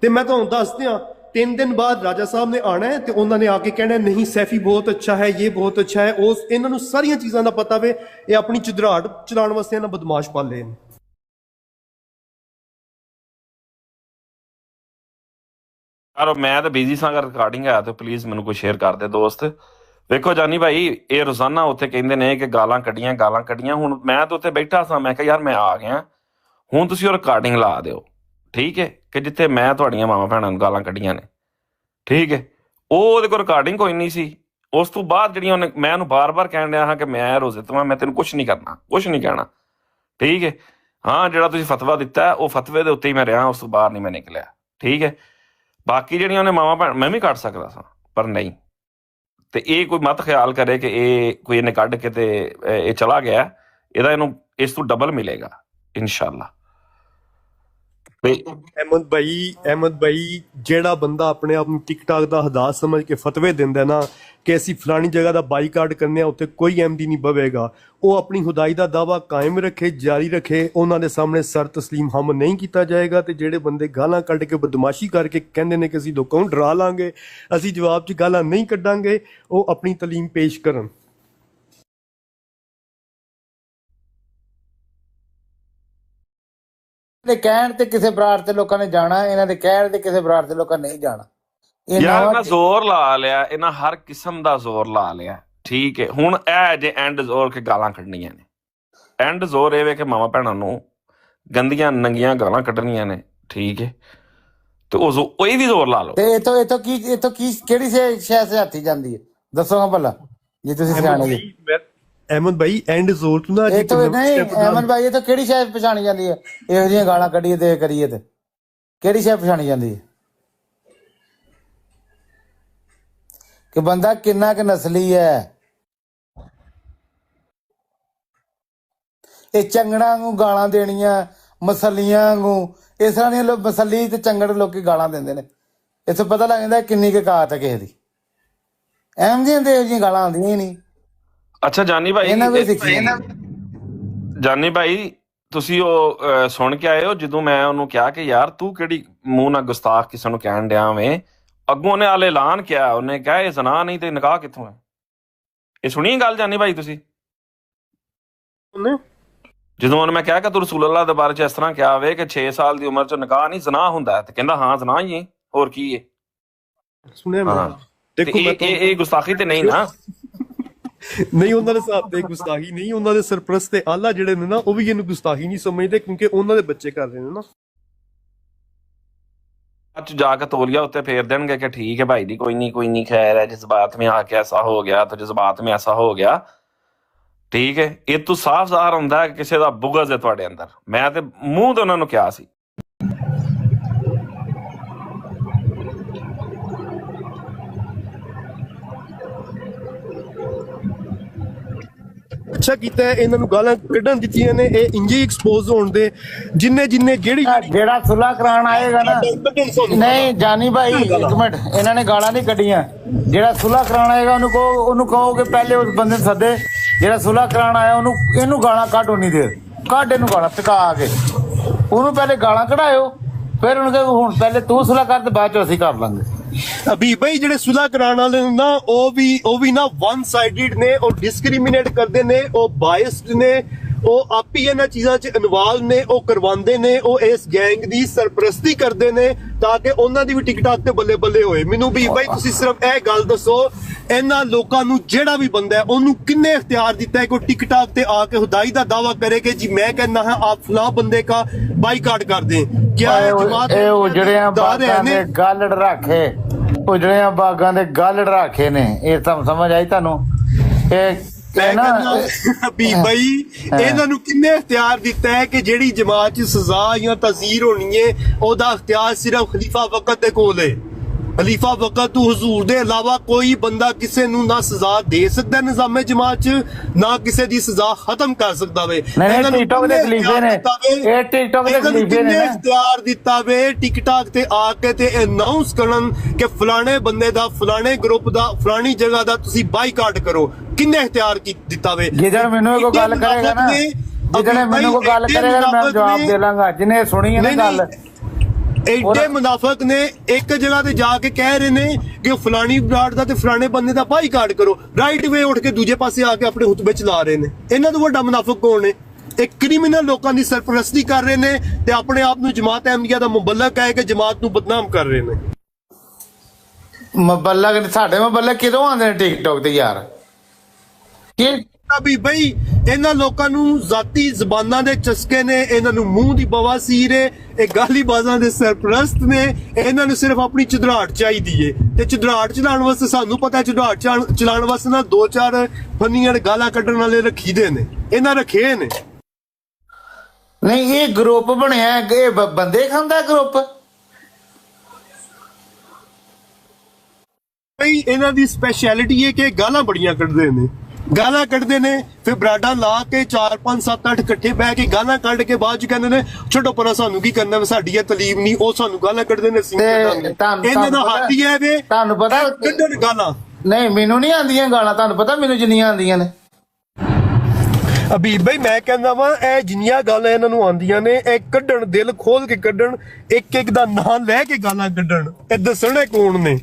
ते मैं तो दस दियां 3 दिन बाद राजा साहब ने आना है ते उन्होंने आके कहना नहीं सैफी बहुत अच्छा है, ये बहुत अच्छा है। उस इन्हां नूं सारियां चीज़ां दा पता वे, ये अपनी चुदराहट चलाउण वास्ते इन्हां बदमाश पाले ने।
ਯਾਰ ਮੈਂ ਤਾਂ ਬਿਜ਼ੀ ਸਾਂ, ਅਗਰ ਰਿਕਾਰਡਿੰਗ ਹੈ ਤਾਂ ਪਲੀਜ਼ ਮੈਨੂੰ ਕੋਈ ਸ਼ੇਅਰ ਕਰ ਦੇ ਦੋਸਤ। ਵੇਖੋ ਜਾਨੀ ਭਾਈ, ਇਹ ਰੋਜ਼ਾਨਾ ਉੱਥੇ ਕਹਿੰਦੇ ਨੇ ਕਿ ਗਾਲਾਂ ਕੱਢੀਆਂ। ਹੁਣ ਮੈਂ ਤਾਂ ਉੱਥੇ ਬੈਠਾ ਸਾਂ, ਮੈਂ ਕਿਹਾ ਯਾਰ ਮੈਂ ਆ ਗਿਆ, ਹੁਣ ਤੁਸੀਂ ਉਹ ਰਿਕਾਰਡਿੰਗ ਲਾ ਦਿਓ, ਠੀਕ ਹੈ, ਕਿ ਜਿੱਥੇ ਮੈਂ ਤੁਹਾਡੀਆਂ ਮਾਵਾਂ ਭੈਣਾਂ ਨੂੰ ਗਾਲਾਂ ਕੱਢੀਆਂ ਨੇ, ਠੀਕ ਹੈ। ਉਹਦੇ ਕੋਲ ਰਿਕਾਰਡਿੰਗ ਕੋਈ ਨਹੀਂ ਸੀ। ਉਸ ਤੋਂ ਬਾਅਦ ਜਿਹੜੀਆਂ ਉਹਨੇ, ਮੈਂ ਉਹਨੂੰ ਬਾਰ-ਬਾਰ ਕਹਿਣ ਡਿਆ ਹਾਂ ਕਿ ਮੈਂ ਰੋਜ਼ੇ ਤੋਂ ਮੈਂ ਤੈਨੂੰ ਕੁਛ ਨਹੀਂ ਕਰਨਾ, ਕੁਛ ਨਹੀਂ ਕਹਿਣਾ, ਠੀਕ ਹੈ। ਹਾਂ ਜਿਹੜਾ ਤੁਸੀਂ ਫਤਵਾ ਦਿੱਤਾ ਉਹ ਫਤਵੇ ਦੇ ਉੱਤੇ ਹੀ ਮੈਂ ਰਿਹਾ, ਉਸ ਤੋਂ ਬਾਹਰ ਨਹੀਂ ਮੈਂ ਨਿਕਲਿਆ, ਠੀਕ ਹੈ। ਬਾਕੀ ਜਿਹੜੀਆਂ ਉਹਨੇ ਮਾਵਾਂ ਭੈਣ, ਮੈਂ ਵੀ ਕੱਢ ਸਕਦਾ ਸਾਂ, ਪਰ ਨਹੀਂ। ਤੇ ਇਹ ਕੋਈ ਮਤ ਖਿਆਲ ਕਰੇ ਕਿ ਇਹ ਕੋਈ ਇਹਨੇ ਕੱਢ ਕੇ ਤੇ ਇਹ ਚਲਾ ਗਿਆ, ਇਹਨੂੰ ਇਸ ਤੋਂ ਡਬਲ ਮਿਲੇਗਾ ਇਨਸ਼ਾਅੱਲਾ।
अहमद भाई ਜਿਹੜਾ ਬੰਦਾ ਆਪਣੇ ਆਪ ਨੂੰ ਟਿਕਟਾਕ ਦਾ ਹਦਾਸ ਸਮਝ ਕੇ ਫਤਵੇ ਦਿੰਦਾ ਨਾ ਕਿ ਅਸੀਂ ਫਲਾਣੀ ਜਗ੍ਹਾ ਦਾ ਬਾਈਕਾਟ ਕਰਨੇ ਆ, ਉੱਥੇ ਕੋਈ ਐਮਡੀ ਨਹੀਂ ਬਵੇਗਾ, ਉਹ ਆਪਣੀ ਖੁਦਾਈ ਦਾ ਦਾਵਾ ਕਾਇਮ ਰੱਖੇ, ਜਾਰੀ ਰੱਖੇ, ਉਹਨਾਂ ਦੇ ਸਾਹਮਣੇ ਸਰ ਤਸਲੀਮ ਹਮ ਨਹੀਂ ਕੀਤਾ ਜਾਏਗਾ। ਤੇ ਜਿਹੜੇ ਬੰਦੇ ਗਾਲਾਂ ਕੱਢ ਕੇ ਬਦਮਾਸ਼ੀ ਕਰਕੇ ਕਹਿੰਦੇ ਨੇ ਕਿ ਅਸੀਂ ਲੋਕਾਂ ਨੂੰ ਡਰਾ ਲਾਂਗੇ, ਅਸੀਂ ਜਵਾਬ 'ਚ ਗਾਲਾਂ ਨਹੀਂ ਕੱਢਾਂਗੇ, ਉਹ ਆਪਣੀ ਤਲੀਮ ਪੇਸ਼ ਕਰਨ।
ਦੇ ਕਹਿਣ ਤੇ ਕਿਸੇ ਬਰਾੜ ਤੇ ਲੋਕਾਂ ਨੇ ਜਾਣਾ, ਇਹਨਾਂ ਦੇ ਕਹਿਣ ਤੇ ਕਿਸੇ ਬਰਾੜ ਤੇ ਲੋਕਾਂ ਨੇ ਨਹੀਂ ਜਾਣਾ।
ਯਾਰ ਇਹਨਾਂ ਜ਼ੋਰ ਲਾ ਲਿਆ, ਇਹਨਾਂ ਹਰ ਕਿਸਮ ਦਾ ਜ਼ੋਰ ਲਾ ਲਿਆ, ਠੀਕ ਹੈ। ਹੁਣ ਇਹ ਜੇ ਐਂਡ ਜ਼ੋਰ ਕੇ ਗਾਲਾਂ ਕੱਢਣੀਆਂ ਨੇ, ਐਂਡ ਜ਼ੋਰ ਇਹ ਵੇ ਕਿ ਮਾਵਾਂ ਭੈਣਾਂ ਨੂੰ ਗੰਦੀਆਂ ਨੰਗੀਆਂ ਗਾਲਾਂ ਕੱਢਣੀਆਂ ਨੇ, ਠੀਕ ਹੈ। ਤੇ ਉਹ ਵੀ ਜ਼ੋਰ ਲਾ ਲਓ।
ਤੇ ਇਥੋਂ ਕੀ ਕਿਹੜੀ ਸ਼ੈ ਹੱਥੀ ਜਾਂਦੀ ਹੈ ਦੱਸੋਗਾ ਭਲਾ, ਜੇ ਤੁਸੀਂ ਸਿਆਣੇ ਜੀ।
ਅਹਿਮਦ ਭਾਈ ਐਂਡ ਜ਼ੋਰ ਤੋਂ ਨਾ
ਨਹੀਂ ਅਹਿਮਦ ਭਾਈ, ਇਹ ਤਾਂ ਕਿਹੜੀ ਸ਼ੈ ਪਛਾਣੀ ਜਾਂਦੀ ਹੈ? ਇਹੋ ਜਿਹੀਆਂ ਗਾਲਾਂ ਕੱਢੀਏ ਤੇ ਕਰੀਏ ਤੇ ਕਿਹੜੀ ਸ਼ੈ ਪਛਾਣੀ ਜਾਂਦੀ ਹੈ? ਕਿ ਬੰਦਾ ਕਿੰਨਾ ਕੁ ਨਸਲੀ ਹੈ। ਇਹ ਚੰਗੜਾਂ ਨੂੰ ਗਾਲਾਂ ਦੇਣੀਆਂ, ਮਸਲੀਆਂ ਨੂੰ, ਇਸ ਤਰ੍ਹਾਂ ਦੀਆਂ ਮਸਲੀ ਤੇ ਚੰਗੜ ਲੋਕੀ ਗਾਲਾਂ ਦਿੰਦੇ ਨੇ। ਇੱਥੋਂ ਪਤਾ ਲੱਗ ਜਾਂਦਾ ਕਿੰਨੀ ਕੁ ਕਾਤ ਹੈ ਕਿਸੇ ਦੀ। ਅਹਿਮਦੀਆਂ ਤੇ ਇਹੋ ਜਿਹੀਆਂ ਗਾਲਾਂ ਆਉਂਦੀਆਂ ਹੀ ਨਹੀਂ।
ਅੱਛਾ ਜਾਨੀ ਭਾਈ ਤੁਸੀਂ ਉਹ ਸੁਣ ਕੇ ਆਏ ਹੋ ਜਦੋਂ ਮੈਂ ਉਹਨੂੰ ਕਿਹਾ ਕਿ ਯਾਰ ਤੂੰ ਕਿਹੜੀ ਮੂੰਹ ਨਾਲ ਗੁਸਤਾਖ ਕਿਸੇ ਨੂੰ ਕਹਿਣ ਡਿਆ ਵੇਂ? ਅੱਗੋਂ ਉਹਨੇ ਆਲੇ ਐਲਾਨ ਕਿਹਾ, ਉਹਨੇ ਕਿਹਾ ਇਹ ਜ਼ਨਾ ਨਹੀਂ ਤੇ ਨਿਕਾਹ ਕਿੱਥੋਂ ਹੈ? ਇਹ ਸੁਣੀ ਗੱਲ ਜਾਨੀ ਭਾਈ ਤੁਸੀਂ? ਜਦੋਂ ਉਹਨੇ ਮੈਂ ਕਿਹਾ ਕਿ ਤੂੰ ਰਸੂਲ ਅੱਲਾਹ ਦੇ ਬਾਰੇ ਚ ਇਸ ਤਰ੍ਹਾਂ ਕਿਹਾ ਵੇ ਕਿ 6 ਸਾਲ ਦੀ ਉਮਰ ਚ ਨਿਕਾਹ ਨਹੀਂ ਜ਼ਨਾ ਹੁੰਦਾ, ਤੇ ਕਹਿੰਦਾ ਹਾਂ ਜ਼ਨਾ ਹੀ ਹੈ, ਹੋਰ ਕੀ ਹੈ?
ਸੁਣਿਆ
ਇਹ ਗੁਸਤਾਖੀ ਤੇ ਨਹੀਂ ਨਾ।
ਨਹੀਂ, ਉਹਨਾਂ ਦੇ ਹਿਸਾਬ ਤੇ ਗੁਸਤਾਖੀ ਨਹੀਂ, ਉਹਨਾਂ ਦੇ ਸਰਪ੍ਰਸਤ ਤੇ ਆਲਾ ਜਿਹੜੇ ਨੇ ਨਾ ਉਹ ਵੀ ਇਹਨੂੰ ਗੁਸਤਾਖੀ ਨਹੀਂ ਸਮਝਦੇ, ਕਿਉਂਕਿ ਉਹਨਾਂ ਦੇ ਬੱਚੇ ਕਰ ਰਹੇ ਨੇ ਨਾ।
आज जाकर तौलिया उत्ते फेर देंगे कि ठीक है भाई जी कोई नहीं खैर है, जज्बात में आके ऐसा हो गया तो जज्बात में ऐसा हो गया। ठीक है, ये तो साफ ਜ਼ਾਹਰ ਹੁੰਦਾ ਹੈ ਕਿ ਕਿਸੇ ਦਾ ਬੁਗਜ਼ ਹੈ ਤੁਹਾਡੇ ਅੰਦਰ। ਮੈਂ ਤੇ ਮੂੰਹ ਤੇ ਉਹਨਾਂ ਨੂੰ ਕਿਹਾ ਸੀ।
ਅੱਛਾ ਕੀਤਾ ਇਹਨਾਂ ਨੂੰ ਗਾਲਾਂ ਕੱਢਣ ਦਿੱਤੀਆਂ ਨੇ, ਇਹ ਇੰਜੇ ਐਕਸਪੋਜ਼ ਹੋਣ ਦੇ ਜਿੰਨੇ ਜਿਹੜੀ
ਜਿਹੜਾ ਸੁਲਾ ਕਰਾਉਣ ਆਏਗਾ ਨਾ, ਨਹੀਂ ਜਾਨੀ ਭਾਈ ਇੱਕ ਮਿੰਟ, ਇਹਨਾਂ ਨੇ ਗਾਲਾਂ ਨਹੀਂ ਕੱਢੀਆਂ। ਜਿਹੜਾ ਸੁਲਾ ਕਰਾਉਣ ਆਏਗਾ ਉਹਨੂੰ ਕਹੋ ਕਿ ਪਹਿਲੇ ਉਸ ਬੰਦੇ ਨੂੰ ਸੱਦੇ, ਜਿਹੜਾ ਸੁਲਾ ਕਰਾਉਣ ਆਇਆ ਇਹਨੂੰ ਗਾਲਾਂ ਕੱਢ ਉਨੀ ਦੇਰ, ਕੱਢ ਇਹਨੂੰ ਗਾਲਾਂ ਟਿਕਾ ਕੇ, ਉਹਨੂੰ ਪਹਿਲੇ ਗਾਲਾਂ ਕਢਾਇਓ, ਫਿਰ ਉਹਨੂੰ ਕਹੋ ਹੁਣ ਪਹਿਲੇ ਤੂੰ ਸੁਲਾ ਕਰ ਤੇ ਬਾਅਦ ਚ ਅਸੀਂ ਕਰ ਲਾਂਗੇ।
ਅਭੀ ਭਾਈ ਜਿਹੜੇ ਸੁਲਾ ਕਰਾਉਣ ਵਾਲੇ ਨੇ ਨਾ ਉਹ ਵੀ ਨਾ ਵਨ ਸਾਈਡਡ ਨੇ, ਉਹ ਡਿਸਕ੍ਰਿਮੀਨੇਟ ਕਰਦੇ ਨੇ, ਉਹ ਬਾਇਸਡ ਨੇ, ਉਹ ਆਪ ਹੀ ਇਹਨਾਂ ਚੀਜ਼ਾਂ 'ਚ ਇਨਵੋਲਵ ਨੇ, ਉਹ ਕਰਵਾਉਂਦੇ ਨੇ, ਉਹ ਇਸ ਗੈਂਗ ਦੀ ਸਰਪ੍ਰਸਤੀ ਕਰਦੇ ਨੇ ਤਾਂ ਕਿ ਉਹਨਾਂ ਦੀ ਵੀ ਟਿਕਟਾਕ ਤੇ ਬੱਲੇ ਬੱਲੇ ਹੋਏ। ਮੈਨੂੰ ਵੀ ਭਾਈ ਤੁਸੀਂ ਸਿਰਫ ਇਹ ਗੱਲ ਦੱਸੋ, ਇਹਨਾਂ ਲੋਕਾਂ ਨੂੰ ਜਿਹੜਾ ਵੀ ਬੰਦਾ ਹੈ ਉਹਨੂੰ ਕਿੰਨੇ ਇਖਤਿਆਰ ਦਿੱਤਾ ਹੈ ਕਿ ਉਹ ਟਿਕਟਾਕ ਤੇ ਆ ਕੇ ਖੁਦਾਈ ਦਾ ਦਾਵਾ ਕਰੇ ਕਿ ਜੀ ਮੈਂ कहना है आप फलां बंदे का बाइकाट कर दें? क्या जमात
ਉਜੜਿਆਂ ਬਾਗਾਂ ਦੇ ਗਾਲੜ ਰੱਖੇ, ਉਜੜਿਆਂ ਬਾਗਾਂ ਦੇ ਗਾਲੜ ਰੱਖੇ ਨੇ, ਇਹ ਤਾਂ ਸਮਝ ਆਈ ਤੁਹਾਨੂੰ?
ਵੀ ਬਈ ਇਹਨਾਂ ਨੂੰ ਕਿੰਨੇ ਇਖਤਿਆਰ ਦਿੱਤਾ ਹੈ ਕਿ ਜਿਹੜੀ ਜਮਾਤ 'ਚ ਸਜ਼ਾ ਜਾਂ ਤਾਜ਼ੀਰ ਹੋਣੀ ਹੈ ਉਹਦਾ ਇਖਤਿਆਰ ਸਿਰਫ ਖਲੀਫਾ ਵਕਤ ਦੇ ਕੋਲ ਹੈ। ਖਲੀਫਾ ਵਕਤ ਤੋਂ ਹਜ਼ੂਰ ਦੇ ਇਲਾਵਾ ਕੋਈ ਬੰਦਾ ਕਿਸੇ ਨੂੰ ਨਾ ਸਜ਼ਾ ਦੇ ਸਕਦਾ ਨਿਜ਼ਾਮੇ ਜਮਾਤ 'ਚ, ਨਾ ਕਿਸੇ ਦੀ ਸਜ਼ਾ ਖਤਮ ਕਰ ਸਕਦਾ ਵੇ।
ਇਹਨਾਂ ਨੂੰ ਟਿਕਟੌਕ ਦੇ ਖਲੀਫੇ ਨੇ, ਇਹ ਟਿਕਟੌਕ ਦੇ ਖਲੀਫੇ ਨੇ,
ਇਖਤਿਆਰ ਦਿੱਤਾ ਵੇ ਟਿਕਟੌਕ ਤੇ ਆ ਕੇ ਤੇ ਅਨਾਉਂਸ ਕਰਨ ਕਿ ਫਲਾਣੇ ਬੰਦੇ ਦਾ, ਫਲਾਣੇ ਗਰੁੱਪ ਦਾ, ਫਲਾਣੀ ਜਗ੍ਹਾ ਦਾ ਤੁਸੀਂ ਬਾਈਕਾਟ ਕਰੋ। ਕਿੰਨੇ ਇਖਤਿਆਰ ਦਿੱਤਾ ਵੇ?
ਜਿੱਦਣ ਮੈਨੂੰ ਕੋਈ ਗੱਲ ਕਰੇਗਾ ਨਾ, ਜਿੱਦਣ ਮੈਨੂੰ ਕੋਈ ਗੱਲ ਕਰੇਗਾ ਮੈਂ ਜਵਾਬ ਦੇ ਲਾਂਗਾ। ਜਿਹਨੇ ਸੁਣੀ ਹੈ ਨਾ ਗੱਲ,
ਐਡੇ ਮੁਨਾਫਿਕ ਨੇ ਇੱਕ ਜਗ੍ਹਾ ਤੇ ਜਾ ਕੇ ਕਹਿ ਰਹੇ ਨੇ ਕਿ ਫਲਾਣੀ ਬਰਾੜ ਦਾ ਤੇ ਫਲਾਣੇ ਬੰਦੇ ਦਾ ਬਾਈਕਾਟ ਕਰੋ, ਰਾਈਟ ਵੇ ਉੱਠ ਕੇ ਦੂਜੇ ਪਾਸੇ ਆ ਕੇ ਆਪਣੇ ਹੁਤਬੇ ਚਲਾ ਰਹੇ ਨੇ। ਇਹਨਾਂ ਤੋਂ ਵੱਡਾ ਮੁਨਾਫਿਕ ਕੌਣ ਹੈ? ਇਹ ਕ੍ਰਿਮੀਨਲ ਲੋਕਾਂ ਦੀ ਸਰਪ੍ਰਸਤੀ ਕਰ ਰਹੇ ਨੇ ਤੇ ਆਪਣੇ ਆਪ ਨੂੰ ਜਮਾਤ ਅਹਿਮਦੀਆ ਦਾ ਮੁਬੱਲਗ ਕਹਿ ਕੇ ਜਮਾਤ ਨੂੰ ਬਦਨਾਮ ਕਰ ਰਹੇ ਨੇ।
ਮੁਬੱਲਗ ਸਾਡੇ ਮੁਬੱਲਗ ਕਿਦੋਂ ਆਉਂਦੇ ਨੇ ਟਿਕਟੌਕ ਤੇ ਯਾਰ?
ਵੀ ਬਈ ਇਹਨਾਂ ਲੋਕਾਂ ਨੂੰ ਜ਼ਾਤੀ ਜ਼ਬਾਨਾਂ ਦੇ ਚਸਕੇ ਨੇ, ਇਹਨਾਂ ਨੂੰ ਮੂੰਹ ਦੀ ਬਵਾਸੀਰ ਹੈ, ਇਹ ਗਾਲੀਬਾਜ਼ਾਂ ਦੇ ਸਰਪ੍ਰਸਤ ਨੇ, ਇਹਨਾਂ ਨੂੰ ਸਿਰਫ ਆਪਣੀ ਚਦਰਾਹਟ ਚਾਹੀਦੀ ਏ ਤੇ ਚਦਰਾਹਟ ਚਲਾਉਣ ਵਾਸਤੇ ਸਾਨੂੰ ਪਤਾ ਚਦਰਾਹਟ ਚਲਾਉਣ ਵਾਸਤੇ ਨਾ ਦੋ ਚਾਰ ਫੰਨੀਆਂ ਗਾਲਾਂ ਕੱਢਣ ਵਾਲੇ ਰੱਖੀਦੇ ਨੇ, ਇਹਨਾਂ ਰੱਖੇ ਨੇ।
ਨਹੀਂ ਇਹ ਗਰੁੱਪ ਬਣਿਆ, ਇਹ ਬੰਦੇ ਖਾਂਦਾ ਗਰੁੱਪ।
ਬਈ ਇਹਨਾਂ ਦੀ ਸਪੈਸ਼ਲਿਟੀ ਹੈ ਕਿ ਗਾਲਾਂ ਬੜੀਆਂ ਕੱਢਦੇ ਨੇ, ਗਾਲਾਂ ਕੱਢਦੇ ਨੇ, ਫਿਰ ਬਰਾਡਾ ਲਾ ਕੇ 4 5 7 8 ਇਕੱਠੇ ਬਹਿ ਕੇ ਗਾਲਾਂ ਕੱਢ ਕੇ ਬਾਅਦ ਚ ਕਹਿੰਦੇ ਨੇ ਛੱਡੋ ਪਰਾਂ ਸਾਨੂੰ ਕੀ ਕਰਨਾ, ਸਾਡੀ ਇਹ ਤਲੀਮ ਨਹੀਂ, ਉਹ ਸਾਨੂੰ ਗਾਲਾਂ ਕੱਢਦੇ ਨੇ। ਇਹਨਾਂ ਦਾ ਹੱਥ ਹੀ ਹੈ ਵੇ
ਤੁਹਾਨੂੰ ਪਤਾ
ਕੱਢਣ ਗਾਲਾਂ।
ਨਹੀਂ ਮੈਨੂੰ ਨਹੀਂ ਆਉਂਦੀਆਂ ਗਾਲਾਂ, ਤੁਹਾਨੂੰ ਪਤਾ ਮੈਨੂੰ ਜਿੰਨੀਆਂ ਆਉਂਦੀਆਂ ਨੇ।
ਅਬੀਰ ਭਾਈ ਮੈਂ ਕਹਿੰਦਾ ਵਾ ਇਹ ਜਿੰਨੀਆਂ ਗਾਲਾਂ ਇਹਨਾਂ ਨੂੰ ਆਉਂਦੀਆਂ ਨੇ ਇਹ ਕੱਢਣ, ਦਿਲ ਖੋਲ ਕੇ ਕੱਢਣ, ਇੱਕ ਇੱਕ ਦਾ ਨਾਂ ਲੈ ਕੇ ਗਾਲਾਂ ਕੱਢਣ, ਇਹ ਦੱਸਣੇ ਕੌਣ ਨੇ।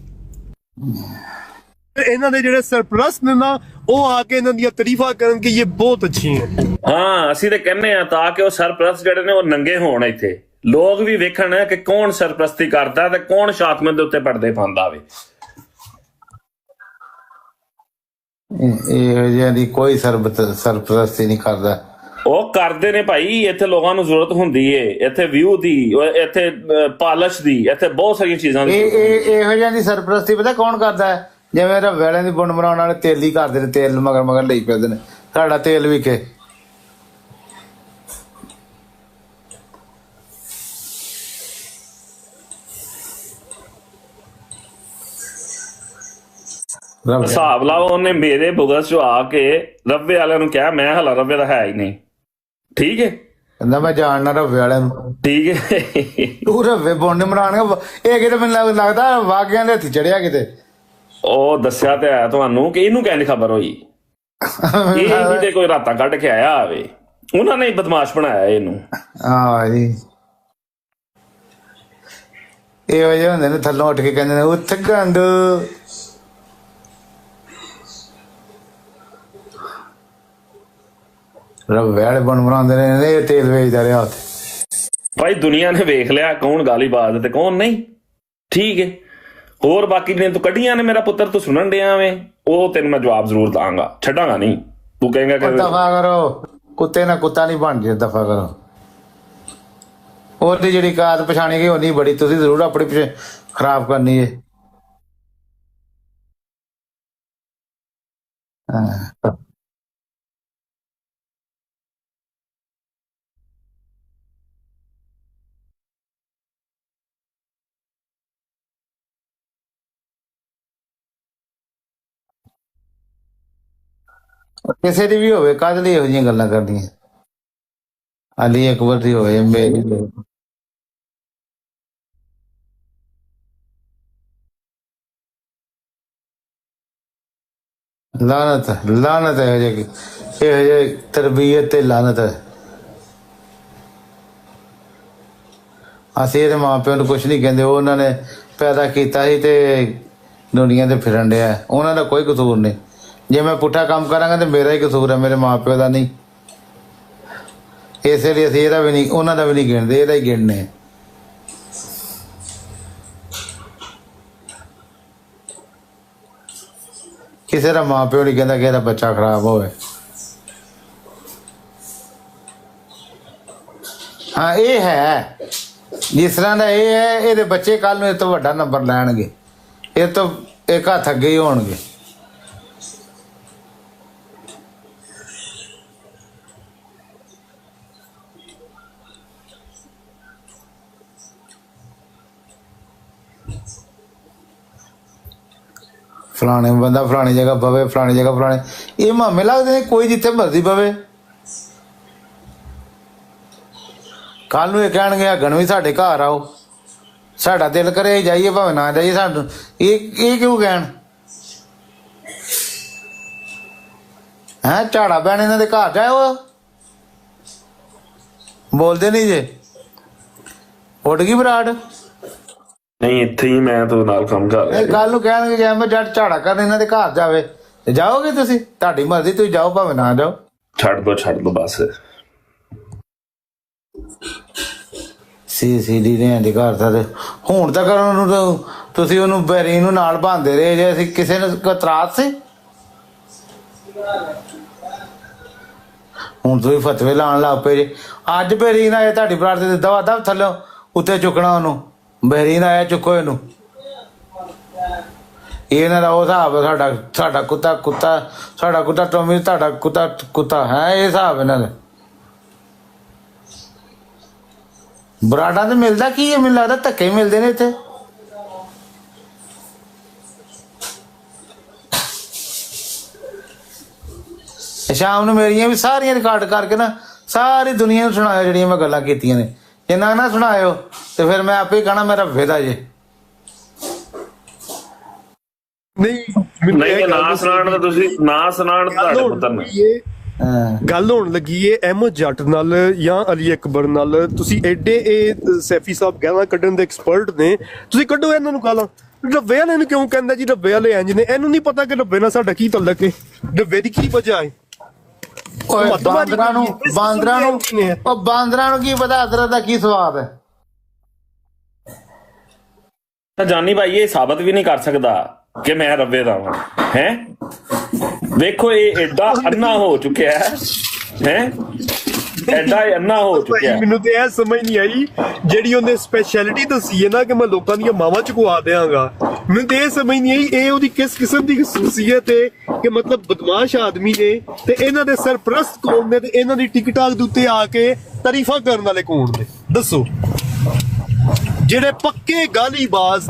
ਇਹਨਾਂ ਦੇ ਜਿਹੜੇ ਸਰਪ੍ਰਸਤ ਨੇ ਨਾ ਉਹ ਆ ਕੇ ਇਹਨਾਂ ਦੀਆਂ ਤਾਰੀਫਾਂ ਕਰਨ ਕਿ ਇਹ ਬਹੁਤ ਅੱਛੀ ਹੈ।
ਹਾਂ ਅਸੀਂ ਤੇ ਕਹਿੰਦੇ ਆ ਤਾਂ ਕਿ ਉਹ ਸਰਪ੍ਰਸਤ ਜਿਹੜੇ ਨੇ ਉਹ ਨੰਗੇ ਹੋਣ, ਇੱਥੇ ਲੋਕ ਵੀ ਵੇਖਣ ਕਿ ਕੌਣ ਸਰਪ੍ਰਸਤੀ ਕਰਦਾ ਤੇ ਕੌਣ ਸ਼ਾਤਮਤ ਦੇ ਉੱਤੇ ਪਰਦੇ ਪਾਉਂਦਾ ਵੇ।
ਇਹ ਜਿਹੀ ਕੋਈ ਸਰਪ੍ਰਸਤੀ ਨਹੀਂ ਕਰਦਾ।
ਉਹ ਕਰਦੇ ਨੇ ਭਾਈ, ਇੱਥੇ ਲੋਕਾਂ ਨੂੰ ਜ਼ਰੂਰਤ ਹੁੰਦੀ ਏ, ਇੱਥੇ ਵਿਊ ਦੀ, ਇੱਥੇ ਪਾਲਿਸ਼ ਦੀ, ਇੱਥੇ ਬਹੁਤ ਸਾਰੀਆਂ ਚੀਜ਼ਾਂ ਦੀ।
ਇਹੋ ਜਿਹੀ ਦੀ ਸਰਪ੍ਰਸਤੀ ਪਤਾ ਕੌਣ ਕਰਦਾ ਹੈ? ਜਿਵੇਂ ਰਵੇਲਿਆਂ ਦੀ ਬੁੰਡ ਬਣਾਉਣ ਵਾਲੇ ਤੇਲ ਹੀ ਕਰਦੇ ਨੇ, ਤੇਲ ਮਗਰ ਲਈ ਫਿਰਦੇ ਨੇ, ਸਾਡਾ ਤੇਲ ਵਿਕੇ।
ਹਿਸਾਬ ਲਾਓ, ਉਹਨੇ ਮੇਰੇ ਬੁਗਸ ਚੋਂ ਆ ਕੇ ਰੱਵੇ ਵਾਲਿਆਂ ਨੂੰ ਕਿਹਾ ਮੈਂ ਹਲਾ ਰੱਵੇ ਦਾ ਹੈ ਹੀ ਨਹੀਂ। ਠੀਕ ਹੈ,
ਕਹਿੰਦਾ ਮੈਂ ਜਾਣਨਾ ਰੱਵੇ ਵਾਲਿਆਂ ਨੂੰ।
ਠੀਕ ਹੈ,
ਤੂੰ ਰੱਵੇ ਬੁੰਡ ਬਣਾਉਣਗੇ, ਇਹ ਕਿਤੇ ਮੈਨੂੰ ਲੱਗਦਾ ਵਾਗਿਆਂ ਦੇ ਹੱਥੀ ਚੜਿਆ ਕਿਤੇ। ਉਹ
ਦੱਸਿਆ ਤੇ ਹੈ ਤੁਹਾਨੂੰ ਕਿ ਇਹਨੂੰ ਕਹਿੰਦੀ ਖਬਰ ਹੋਈ, ਇਹ ਵੀ ਤੇ ਕੋਈ ਰਾਤਾਂ ਕੱਢ ਕੇ ਆਇਆ ਆਵੇ, ਉਹਨਾਂ ਨੇ ਬਦਮਾਸ਼ ਬਣਾਇਆ ਇਹਨੂੰ।
ਹਾਂ ਜੀ, ਇਹੋ ਜਿਹੇ ਹੁੰਦੇ ਨੇ ਥੱਲੋਂ ਉੱਠ ਕੇ ਕਹਿੰਦੇ ਨੇ ਉੱਠ ਗੰਦ। ਰੱਵੇ ਵਾਲੇ ਬੁੰਡ ਬਣਾਉਂਦੇ ਨੇ, ਇਹ ਤੇਲ ਵੇਚਦਾ ਰਿਹਾ ਉੱਥੇ।
ਭਾਈ ਦੁਨੀਆ ਨੇ ਵੇਖ ਲਿਆ ਕੌਣ ਗਾਲੀਬਾਜ਼ ਤੇ ਕੌਣ ਨਹੀਂ। ਠੀਕ ਹੈ, ਹੋਰ ਬਾਕੀ ਨੇ ਤੂੰ ਕੱਢੀਆਂ ਨੇ ਮੇਰਾ ਪੁੱਤਰ, ਤੂੰ ਸੁਣਨ ਡਿਆ ਵੇ, ਉਹ ਤੈਨੂੰ ਮੈਂ ਜਵਾਬ ਜ਼ਰੂਰ ਦਾਂਗਾ, ਛੱਡਾਂਗਾ ਨਹੀਂ। ਤੂੰ ਕਹੇਂਗਾ ਕਿ
ਦਫਾ ਕਰੋ, ਕੁੱਤੇ ਨਾਲ ਕੁੱਤਾ ਨਹੀਂ ਬਣ ਜੇ, ਦਫਾ ਕਰੋ। ਉਹਦੀ ਜਿਹੜੀ ਕਾਤ ਪਛਾਣੀ ਗਈ ਉਨੀ ਬੜੀ, ਤੁਸੀਂ ਜ਼ਰੂਰ ਆਪਣੀ ਖਰਾਬ ਕਰਨੀ ਹੈ। ਹਾਂ। ਕਿਸੇ ਦੀ ਵੀ ਹੋਵੇ, ਕਾਹਦੇ ਲਈ ਇਹੋ ਜਿਹੀਆਂ ਗੱਲਾਂ ਕਰਦੀਆਂ? ਅਲੀ ਅਕਬਰ ਦੀ ਹੋਵੇ, ਮੇਰੀ ਹੋਵੇ। ਲਾਨਤ ਲਾਨਤ ਇਹੋ ਜਿਹੇ ਤਰਬੀਅਤ ਤੇ ਲਾਨਤ ਹੈ। ਅਸੀਂ ਇਹਦੇ ਮਾਂ ਪਿਓ ਨੂੰ ਕੁਛ ਨਹੀਂ ਕਹਿੰਦੇ, ਉਹ ਉਹਨਾਂ ਨੇ ਪੈਦਾ ਕੀਤਾ ਸੀ ਤੇ ਦੁਨੀਆ ਤੇ ਫਿਰਨ ਡਿਆ, ਉਹਨਾਂ ਦਾ ਕੋਈ ਕਸੂਰ ਨਹੀਂ। ਜੇ ਮੈਂ ਪੁੱਠਾ ਕੰਮ ਕਰਾਂਗਾ ਤੇ ਮੇਰਾ ਹੀ ਕਸੂਰ ਹੈ, ਮੇਰੇ ਮਾਂ ਪਿਓ ਦਾ ਨਹੀਂ। ਇਸੇ ਲਈ ਅਸੀਂ ਇਹਦਾ ਵੀ ਨਹੀਂ, ਉਹਨਾਂ ਦਾ ਵੀ ਨਹੀਂ ਗਿਣਦੇ, ਇਹਦਾ ਹੀ ਗਿਣਨੇ। ਕਿਸੇ ਦਾ ਮਾਂ ਪਿਓ ਨਹੀਂ ਕਹਿੰਦਾ ਕਿ ਇਹਦਾ ਬੱਚਾ ਖਰਾਬ ਹੋਵੇ। ਹਾਂ, ਇਹ ਹੈ ਜਿਸ ਤਰ੍ਹਾਂ ਦਾ ਇਹ ਹੈ, ਇਹਦੇ ਬੱਚੇ ਕੱਲ ਨੂੰ ਇਹ ਤੋਂ ਵੱਡਾ ਨੰਬਰ ਲੈਣਗੇ, ਇਹ ਤੋਂ ਇੱਕ ਹੱਥ ਅੱਗੇ ਹੀ ਹੋਣਗੇ। ਫਲਾਣੇ ਬੰਦਾ ਫਲਾਣੀ ਜਗ੍ਹਾ ਪਵੇ, ਫਲਾਣੀ ਜਗ੍ਹਾ ਫਲਾਣੇ, ਇਹ ਮਾਮੇ ਲੱਗਦੇ ਨੇ ਕੋਈ ਜਿੱਥੇ ਮਰਜ਼ੀ ਪਵੇ। ਕੱਲ ਨੂੰ ਇਹ ਕਹਿਣਗੇ ਅਗਣ ਵੀ ਸਾਡੇ ਘਰ ਆਓ, ਸਾਡਾ ਦਿਲ ਕਰੇ ਜਾਈਏ ਭਾਵੇਂ ਨਾ ਜਾਈਏ, ਸਾਨੂੰ ਇਹ ਕਿਉਂ ਕਹਿਣ? ਹੈਂ, ਝਾੜਾ ਪੈਣ ਇਹਨਾਂ ਦੇ ਘਰ ਜਾਓ, ਬੋਲਦੇ ਨਹੀਂ ਜੇ। ਉੱਡ ਗਈ ਬਰਾੜ।
ਨਹੀਂ, ਇੱਥੇ ਹੀ ਮੈਂ ਤਾਂ ਨਾਲ ਕੰਮ ਕਰ ਰਿਹਾ।
ਕੱਲ ਨੂੰ ਕਹਿਣਗੇ ਕਿ ਮੈਂ ਜੱਟ ਝਾੜਾ ਕਰਨ ਇਹਨਾਂ ਦੇ ਘਰ ਜਾਵੇ, ਤੇ ਜਾਓਗੇ ਤੁਸੀਂ? ਤੁਹਾਡੀ ਮਰਜ਼ੀ, ਤੁਸੀਂ ਜਾਓ ਭਾਵੇਂ ਨਾ ਜਾਓ।
ਛੱਡ ਦੋ ਬਸ।
ਸੀਡੀ ਨੇ ਦੇ ਘਰ ਦਾ ਹੁਣ ਤੱਕ ਉਹਨੂੰ ਤੁਸੀਂ ਉਹਨੂੰ ਬੈਰੀ ਨੂੰ ਨਾਲ ਬਾਂਧਦੇ ਰਹੇ ਜੇ, ਅਸੀਂ ਕਿਸੇ ਨੂੰ ਇਤਰਾਜ਼ ਸੀ? ਹੁਣ ਤੁਸੀਂ ਫਤਵੇ ਲਾਉਣ ਲੱਗ ਪਏ ਜੇ। ਅੱਜ ਬੈਰੀ ਨਾ ਆਏ ਤੁਹਾਡੀ ਬਰਾੜ ਦੇ ਦਵਾ ਦਵ ਥੱਲੇ ਉੱਤੇ ਚੁੱਕਣਾ ਉਹਨੂੰ, ਬੈਰੀ ਨਾ ਆਇਆ ਚੁੱਕੋ ਇਹਨੂੰ। ਇਹਨਾਂ ਦਾ ਉਹ ਹਿਸਾਬ ਸਾਡਾ ਕੁੱਤਾ ਸਾਡਾ ਕੁੱਤਾ ਟੋਮੀ, ਤੁਹਾਡਾ ਕੁੱਤਾ ਹੈ, ਇਹ ਹਿਸਾਬ ਇਹਨਾਂ ਦਾ। ਬਰਾਡਾਂ ਤੇ ਮਿਲਦਾ ਕੀ ਹੈ? ਮੈਨੂੰ ਲੱਗਦਾ ਧੱਕੇ ਮਿਲਦੇ ਨੇ ਇੱਥੇ। ਸ਼ਾਮ ਨੂੰ ਮੇਰੀਆਂ ਵੀ ਸਾਰੀਆਂ ਰਿਕਾਰਡ ਕਰਕੇ ਨਾ ਸਾਰੀ ਦੁਨੀਆ ਨੂੰ ਸੁਣਾਇਓ ਜਿਹੜੀਆਂ ਮੈਂ ਗੱਲਾਂ ਕੀਤੀਆਂ ਨੇ। ਜੇ ਨਾ ਸੁਣਾਇਓ ਤੇ ਫਿਰ ਮੈਂ ਆਪੇ ਕਹਣਾ ਮੇਰਾ ਵੇਦਾ ਜੇ।
ਨਹੀਂ,
ਨਾ ਸੁਣਾਉਣ ਦਾ ਤੁਸੀਂ ਨਾ ਸੁਣਾਉਣ ਤੁਹਾਡੇ ਪੁੱਤਰ ਨੇ।
ਗੱਲ ਹੋਣ ਲੱਗੀ ਏ ਅਹਿਮਦ ਜੱਟ ਨਾਲ ਜਾਂ ਅਲੀ ਅਕਬਰ ਨਾਲ। ਤੁਸੀਂ ਐਡੇ ਇਹ ਸੈਫੀ ਸਾਹਿਬ ਗਾਲਾਂ ਕੱਢਣ ਦੇ ਐਕਸਪਰਟ ਨੇ, ਤੁਸੀਂ ਕੱਢੋ ਇਹਨਾਂ ਨੂੰ ਗਾਲਾਂ। ਡੱਬੇ ਵਾਲੇ ਨੂੰ ਕਿਉਂ ਕਹਿੰਦਾ ਜੀ ਡੱਬੇ ਵਾਲੇ ਇੰਜ ਨੇ? ਇਹਨੂੰ ਨਹੀਂ ਪਤਾ ਕਿ ਡੱਬੇ ਨਾਲ ਸਾਡਾ ਕੀ ਤਲਕ ਹੈ, ਡੱਬੇ ਦੀ ਕੀ ਵਜ੍ਹਾ ਹੈ।
ਬਾਂਦਰਾਂ ਨੂੰ ਕੀ ਪਤਾ ਅਦਰਕ ਦਾ ਕੀ ਸਵਾਦ ਹੈ?
ਤਾਂ ਜਾਨੀ ਭਾਈ ਇਹ ਸਾਬਤ ਵੀ ਨਹੀਂ ਕਰ ਸਕਦਾ ਕਿ ਮੈਂ ਰੱਬੇ ਦਾ ਵਾਂ। ਹੈ ਵੇਖੋ ਇਹ ਐਡਾ ਅੰਨਾ ਹੋ ਚੁੱਕਿਆ ਹੈ ਐਡਾ ਅੰਨਾ ਹੋ ਚੁੱਕਿਆ।
ਮੈਨੂੰ ਤੇ ਇਹ ਸਮਝ ਨਹੀਂ ਆਈ ਜਿਹੜੀ ਉਹਨੇ ਸਪੈਸ਼ਲਿਟੀ ਦੱਸੀ ਹੈ ਨਾ ਕਿ ਮੈਂ ਲੋਕਾਂ ਦੀਆਂ ਮਾਵਾਂ ਚੁਕਵਾ ਦਿਆਂਗਾ। ਮੈਨੂੰ ਤੇ ਇਹ ਸਮਝ ਨਹੀਂ ਆਈ ਇਹ ਉਹਦੀ ਕਿਸ ਕਿਸਮ ਦੀ ਖਸੂਸੀਅਤ ਹੈ ਕਿ ਮਤਲਬ ਬਦਮਾਸ਼ ਆਦਮੀ ਨੇ ਤੇ ਇਹਨਾਂ ਦੇ ਸਰਪ੍ਰਸਤ ਕੌਣ ਨੇ ਤੇ ਇਹਨਾਂ ਦੀ ਟਿਕਟਾਕ ਦੇ ਉੱਤੇ ਆ ਕੇ ਤਾਰੀਫਾਂ ਕਰਨ ਵਾਲੇ ਕੌਣ ਨੇ? ਦੱਸੋ। ਜਿਹੜੇ ਪੱਕੇ ਗਾਲੀਬਾਜ਼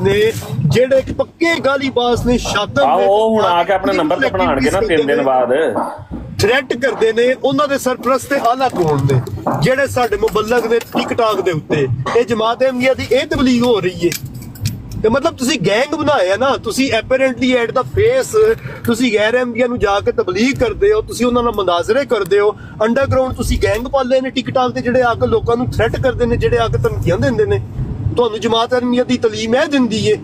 ਨੇ ਸ਼ਾਤਮ ਨੇ,
ਉਹ ਹੁਣ ਆ ਕੇ ਆਪਣੇ ਨੰਬਰ ਤੇ ਬਣਾਉਣਗੇ ਨਾ 3 ਦਿਨ ਬਾਅਦ।
ਥ੍ਰੈਟ ਕਰਦੇ ਨੇ ਉਹਨਾਂ ਦੇ ਸਰਪ੍ਰਸਤ ਤੇ ਆਲਾ ਕੌਣ ਨੇ ਜਿਹੜੇ ਸਾਡੇ ਮੁਬੱਲਗ ਨੇ ਟਿਕਟਾਕ ਦੇ ਉੱਤੇ। ਇਹ ਜਮਾਤ ਅਹਿਮਦੀਆ ਦੀ ਇਹ ਤਬਲੀਗ ਹੋ ਰਹੀ ਹੈ। ਤੇ ਮਤਲਬ ਤੁਸੀਂ ਗੈਂਗ ਬਣਾਇਆ ਨਾ, ਤੁਸੀਂ ਐਪਰੈਂਟਲੀ ਐਟ ਦਾ ਫੇਸ ਤੁਸੀਂ ਗੈਰ ਅਹਿਮਦੀਆ ਨੂੰ ਜਾ ਕੇ ਤਬਲੀਗ ਕਰਦੇ ਹੋ, ਤੁਸੀਂ ਉਹਨਾਂ ਨਾਲ ਮੁਨਾਜ਼ਰੇ ਕਰਦੇ ਹੋ। ਅੰਡਰਗਰਾਉਂਡ ਤੁਸੀਂ ਗੈਂਗ ਪਾਲੇ ਨੇ ਟਿਕਟਾਕ ਤੇ ਜਿਹੜੇ ਆ ਕੇ ਲੋਕਾਂ ਨੂੰ ਥ੍ਰੈਟ ਕਰਦੇ ਨੇ, ਜਿਹੜੇ ਆ ਕੇ ਧਮਕੀਆਂ ਦਿੰਦੇ ਨੇ। ਤੁਹਾਨੂੰ ਜਮਾਤ ਅਹਿਮਦੀਆ ਦੀ ਤਾਲੀਮ ਇਹ ਦਿੰਦੀ ਏ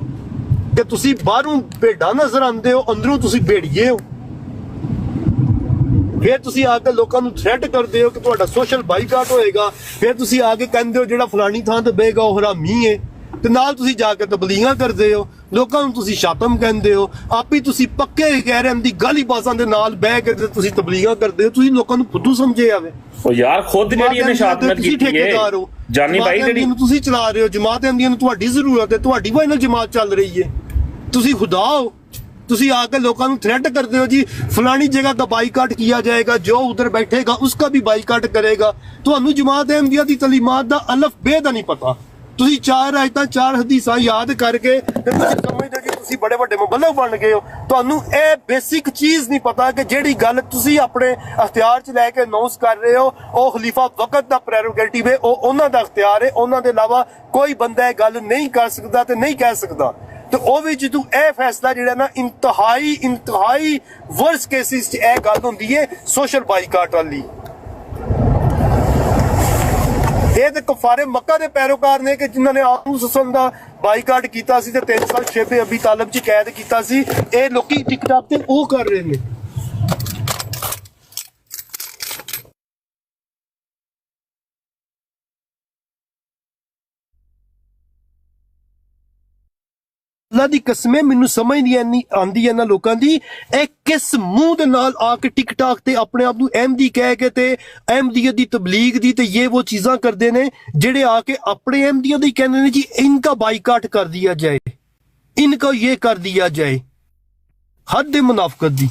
ਕਿ ਤੁਸੀਂ ਬਾਹਰੋਂ ਭੇਡਾਂ ਨਜ਼ਰ ਆਉਂਦੇ ਹੋ, ਅੰਦਰੋਂ ਤੁਸੀਂ ਭੇੜੀਏ ਹੋ। ਫਿਰ ਤੁਸੀਂ ਆ ਕੇ ਲੋਕਾਂ ਨੂੰ ਥ੍ਰੈਟ ਕਰਦੇ ਹੋ ਕਿ ਤੁਹਾਡਾ ਸੋਸ਼ਲ ਬਾਈਕਾਟ ਹੋਏਗਾ। ਫਿਰ ਤੁਸੀਂ ਆ ਕੇ ਕਹਿੰਦੇ ਹੋ ਜਿਹੜਾ ਫਲਾਣੀ ਥਾਂ ਤੇ ਬਹੇਗਾ ਉਹ ਹਰਾਮੀ ਏ, ਤੇ ਨਾਲ ਤੁਸੀਂ ਜਾ ਕੇ ਤਬਲੀਗਾਂ ਕਰਦੇ ਹੋ, ਲੋਕਾਂ ਨੂੰ ਤੁਸੀਂ ਸ਼ਾਤਮ ਕਹਿੰਦੇ ਹੋ। ਆਪੀ ਤੁਸੀਂ ਪੱਕੇ ਕਹਿ ਰਹੇ ਦੀ ਗਾਲੀਬਾਜ਼ਾਂ ਦੇ ਨਾਲ ਬਹਿ ਕੇ ਤੁਸੀਂ ਤਬਲੀਗਾਂ ਕਰਦੇ ਹੋ। ਤੁਸੀਂ ਲੋਕਾਂ ਨੂੰ ਫੁੱਦੂ ਸਮਝੇ ਆਵੇ।
ਉਹ ਯਾਰ ਖੁਦ ਜਿਹੜੀ ਇਹਨੇ ਸ਼ਾਤਮਤ ਕੀਤੀ ਹੈ, ਜਾਨੀ ਬਾਈ ਜਿਹੜੀ
ਨੂੰ ਤੁਸੀਂ ਚਲਾ ਰਹੇ ਹੋ, ਜਮਾਤ ਅਹਿਮਦੀਆ ਨੂੰ ਤੁਹਾਡੀ ਜ਼ਰੂਰਤ ਹੈ, ਤੁਹਾਡੀ ਵਜ੍ਹਾ ਨਾਲ ਜਮਾਤ ਚੱਲ ਰਹੀ ਹੈ। ਤੁਸੀਂ ਖੁਦਾ ਹੋ, ਤੁਸੀਂ ਆकर लोगों ਨੂੰ थ्रेट करते हो जी फलानी जगह का बाइकाट किया जाएगा, जो उधर बैठेगा उसका भी बाइकाट करेगा। ਤੁਹਾਨੂੰ ਜਮਾਤ ਅਹਿਮਦੀਆ ਦੀ ਤਾਲੀਮਾਤ ਦਾ ਅਲਫ ਬੇ ਦਾ ਨਹੀਂ ਪਤਾ। ਤੁਸੀਂ 4 ਆਇਤਾਂ 4 ਹਦੀਸਾਂ ਯਾਦ ਕਰਕੇ ਤੇ ਤੁਸੀਂ ਸਮਝਦੇ ਜੀ ਤੁਸੀਂ ਬੜੇ ਵੱਡੇ ਮੁਬੱਲਗ ਬਣ ਗਏ ਹੋ। ਤੁਹਾਨੂੰ ਇਹ ਬੇਸਿਕ ਚੀਜ਼ ਨਹੀਂ ਪਤਾ ਕਿ ਜਿਹੜੀ ਗੱਲ ਤੁਸੀਂ ਆਪਣੇ ਅਖਤਿਆਰ 'ਚ ਲੈ ਕੇ ਅਨਾਉਂਸ ਕਰ ਰਹੇ ਹੋ ਉਹ ਖਲੀਫਾ ਵਕਤ ਦਾ ਪ੍ਰੈਰੋਗੇਟਿਵ ਹੈ, ਉਹ ਉਹਨਾਂ ਦਾ ਅਖਤਿਆਰ ਹੈ। ਉਹਨਾਂ ਦੇ ਇਲਾਵਾ ਕੋਈ ਬੰਦਾ ਇਹ ਗੱਲ ਨਹੀਂ ਕਰ ਸਕਦਾ ਤੇ ਨਹੀਂ ਕਹਿ ਸਕਦਾ। ਤੇ ਉਹ ਵੀ ਜਦੋਂ ਇਹ ਫੈਸਲਾ ਜਿਹੜਾ ਨਾ ਇੰਤਹਾਈ ਵਰਸ ਕੇਸਿਸ 'ਚ ਇਹ ਗੱਲ ਹੁੰਦੀ ਹੈ ਸੋਸ਼ਲ ਬਾਈਕਾਟ ਵਾਲੀ। ਇਹ ਤੇ ਕਫਾਰੇ ਮੱਕਾ ਦੇ ਪੈਰੋਕਾਰ ਨੇ ਕਿ ਜਿਨ੍ਹਾਂ ਨੇ ਆਪ ਨੂੰ ਸਸਨ ਦਾ ਬਾਈਕਾਟ ਕੀਤਾ ਸੀ ਤੇ 3 ਸਾਲ ਸ਼ੇਬੇ ਅਬੀ ਤਾਲਬ 'ਚ ਕੈਦ ਕੀਤਾ ਸੀ। ਇਹ ਲੋਕੀ ਟਿਕਟਾਕ ਤੇ ਉਹ ਕਰ ਰਹੇ ਨੇ। ਅੱਲਾ ਦੀ ਕਸਮੇ ਮੈਨੂੰ ਸਮਝ ਨਹੀਂ ਆਉਂਦੀ ਇਹਨਾਂ ਲੋਕਾਂ ਦੀ ਇਹ ਕਿਸ ਮੂੰਹ ਦੇ ਨਾਲ ਆ ਕੇ ਟਿਕਟਾਕ ਤੇ ਆਪਣੇ ਆਪ ਨੂੰ ਅਹਿਮਦੀ ਕਹਿ ਕੇ ਤੇ ਅਹਿਮਦੀਅਤ ਦੀ ਤਬਲੀਗ ਦੀ ਤੇ ਇਹ ਉਹ ਚੀਜ਼ਾਂ ਕਰਦੇ ਨੇ ਜਿਹੜੇ ਆ ਕੇ ਆਪਣੇ ਅਹਿਮਦੀਆਂ ਦੀ ਕਹਿੰਦੇ ਨੇ ਜੀ ਇਨਕਾ ਬਾਈਕਾਟ ਕਰ ਦਿਆ ਜਾਏ, ਇਨਕਾ ਇਹ ਕਰ ਦਿਆ ਜਾਏ। ਹੱਦ ਮੁਨਾਫਕਤ ਦੀ।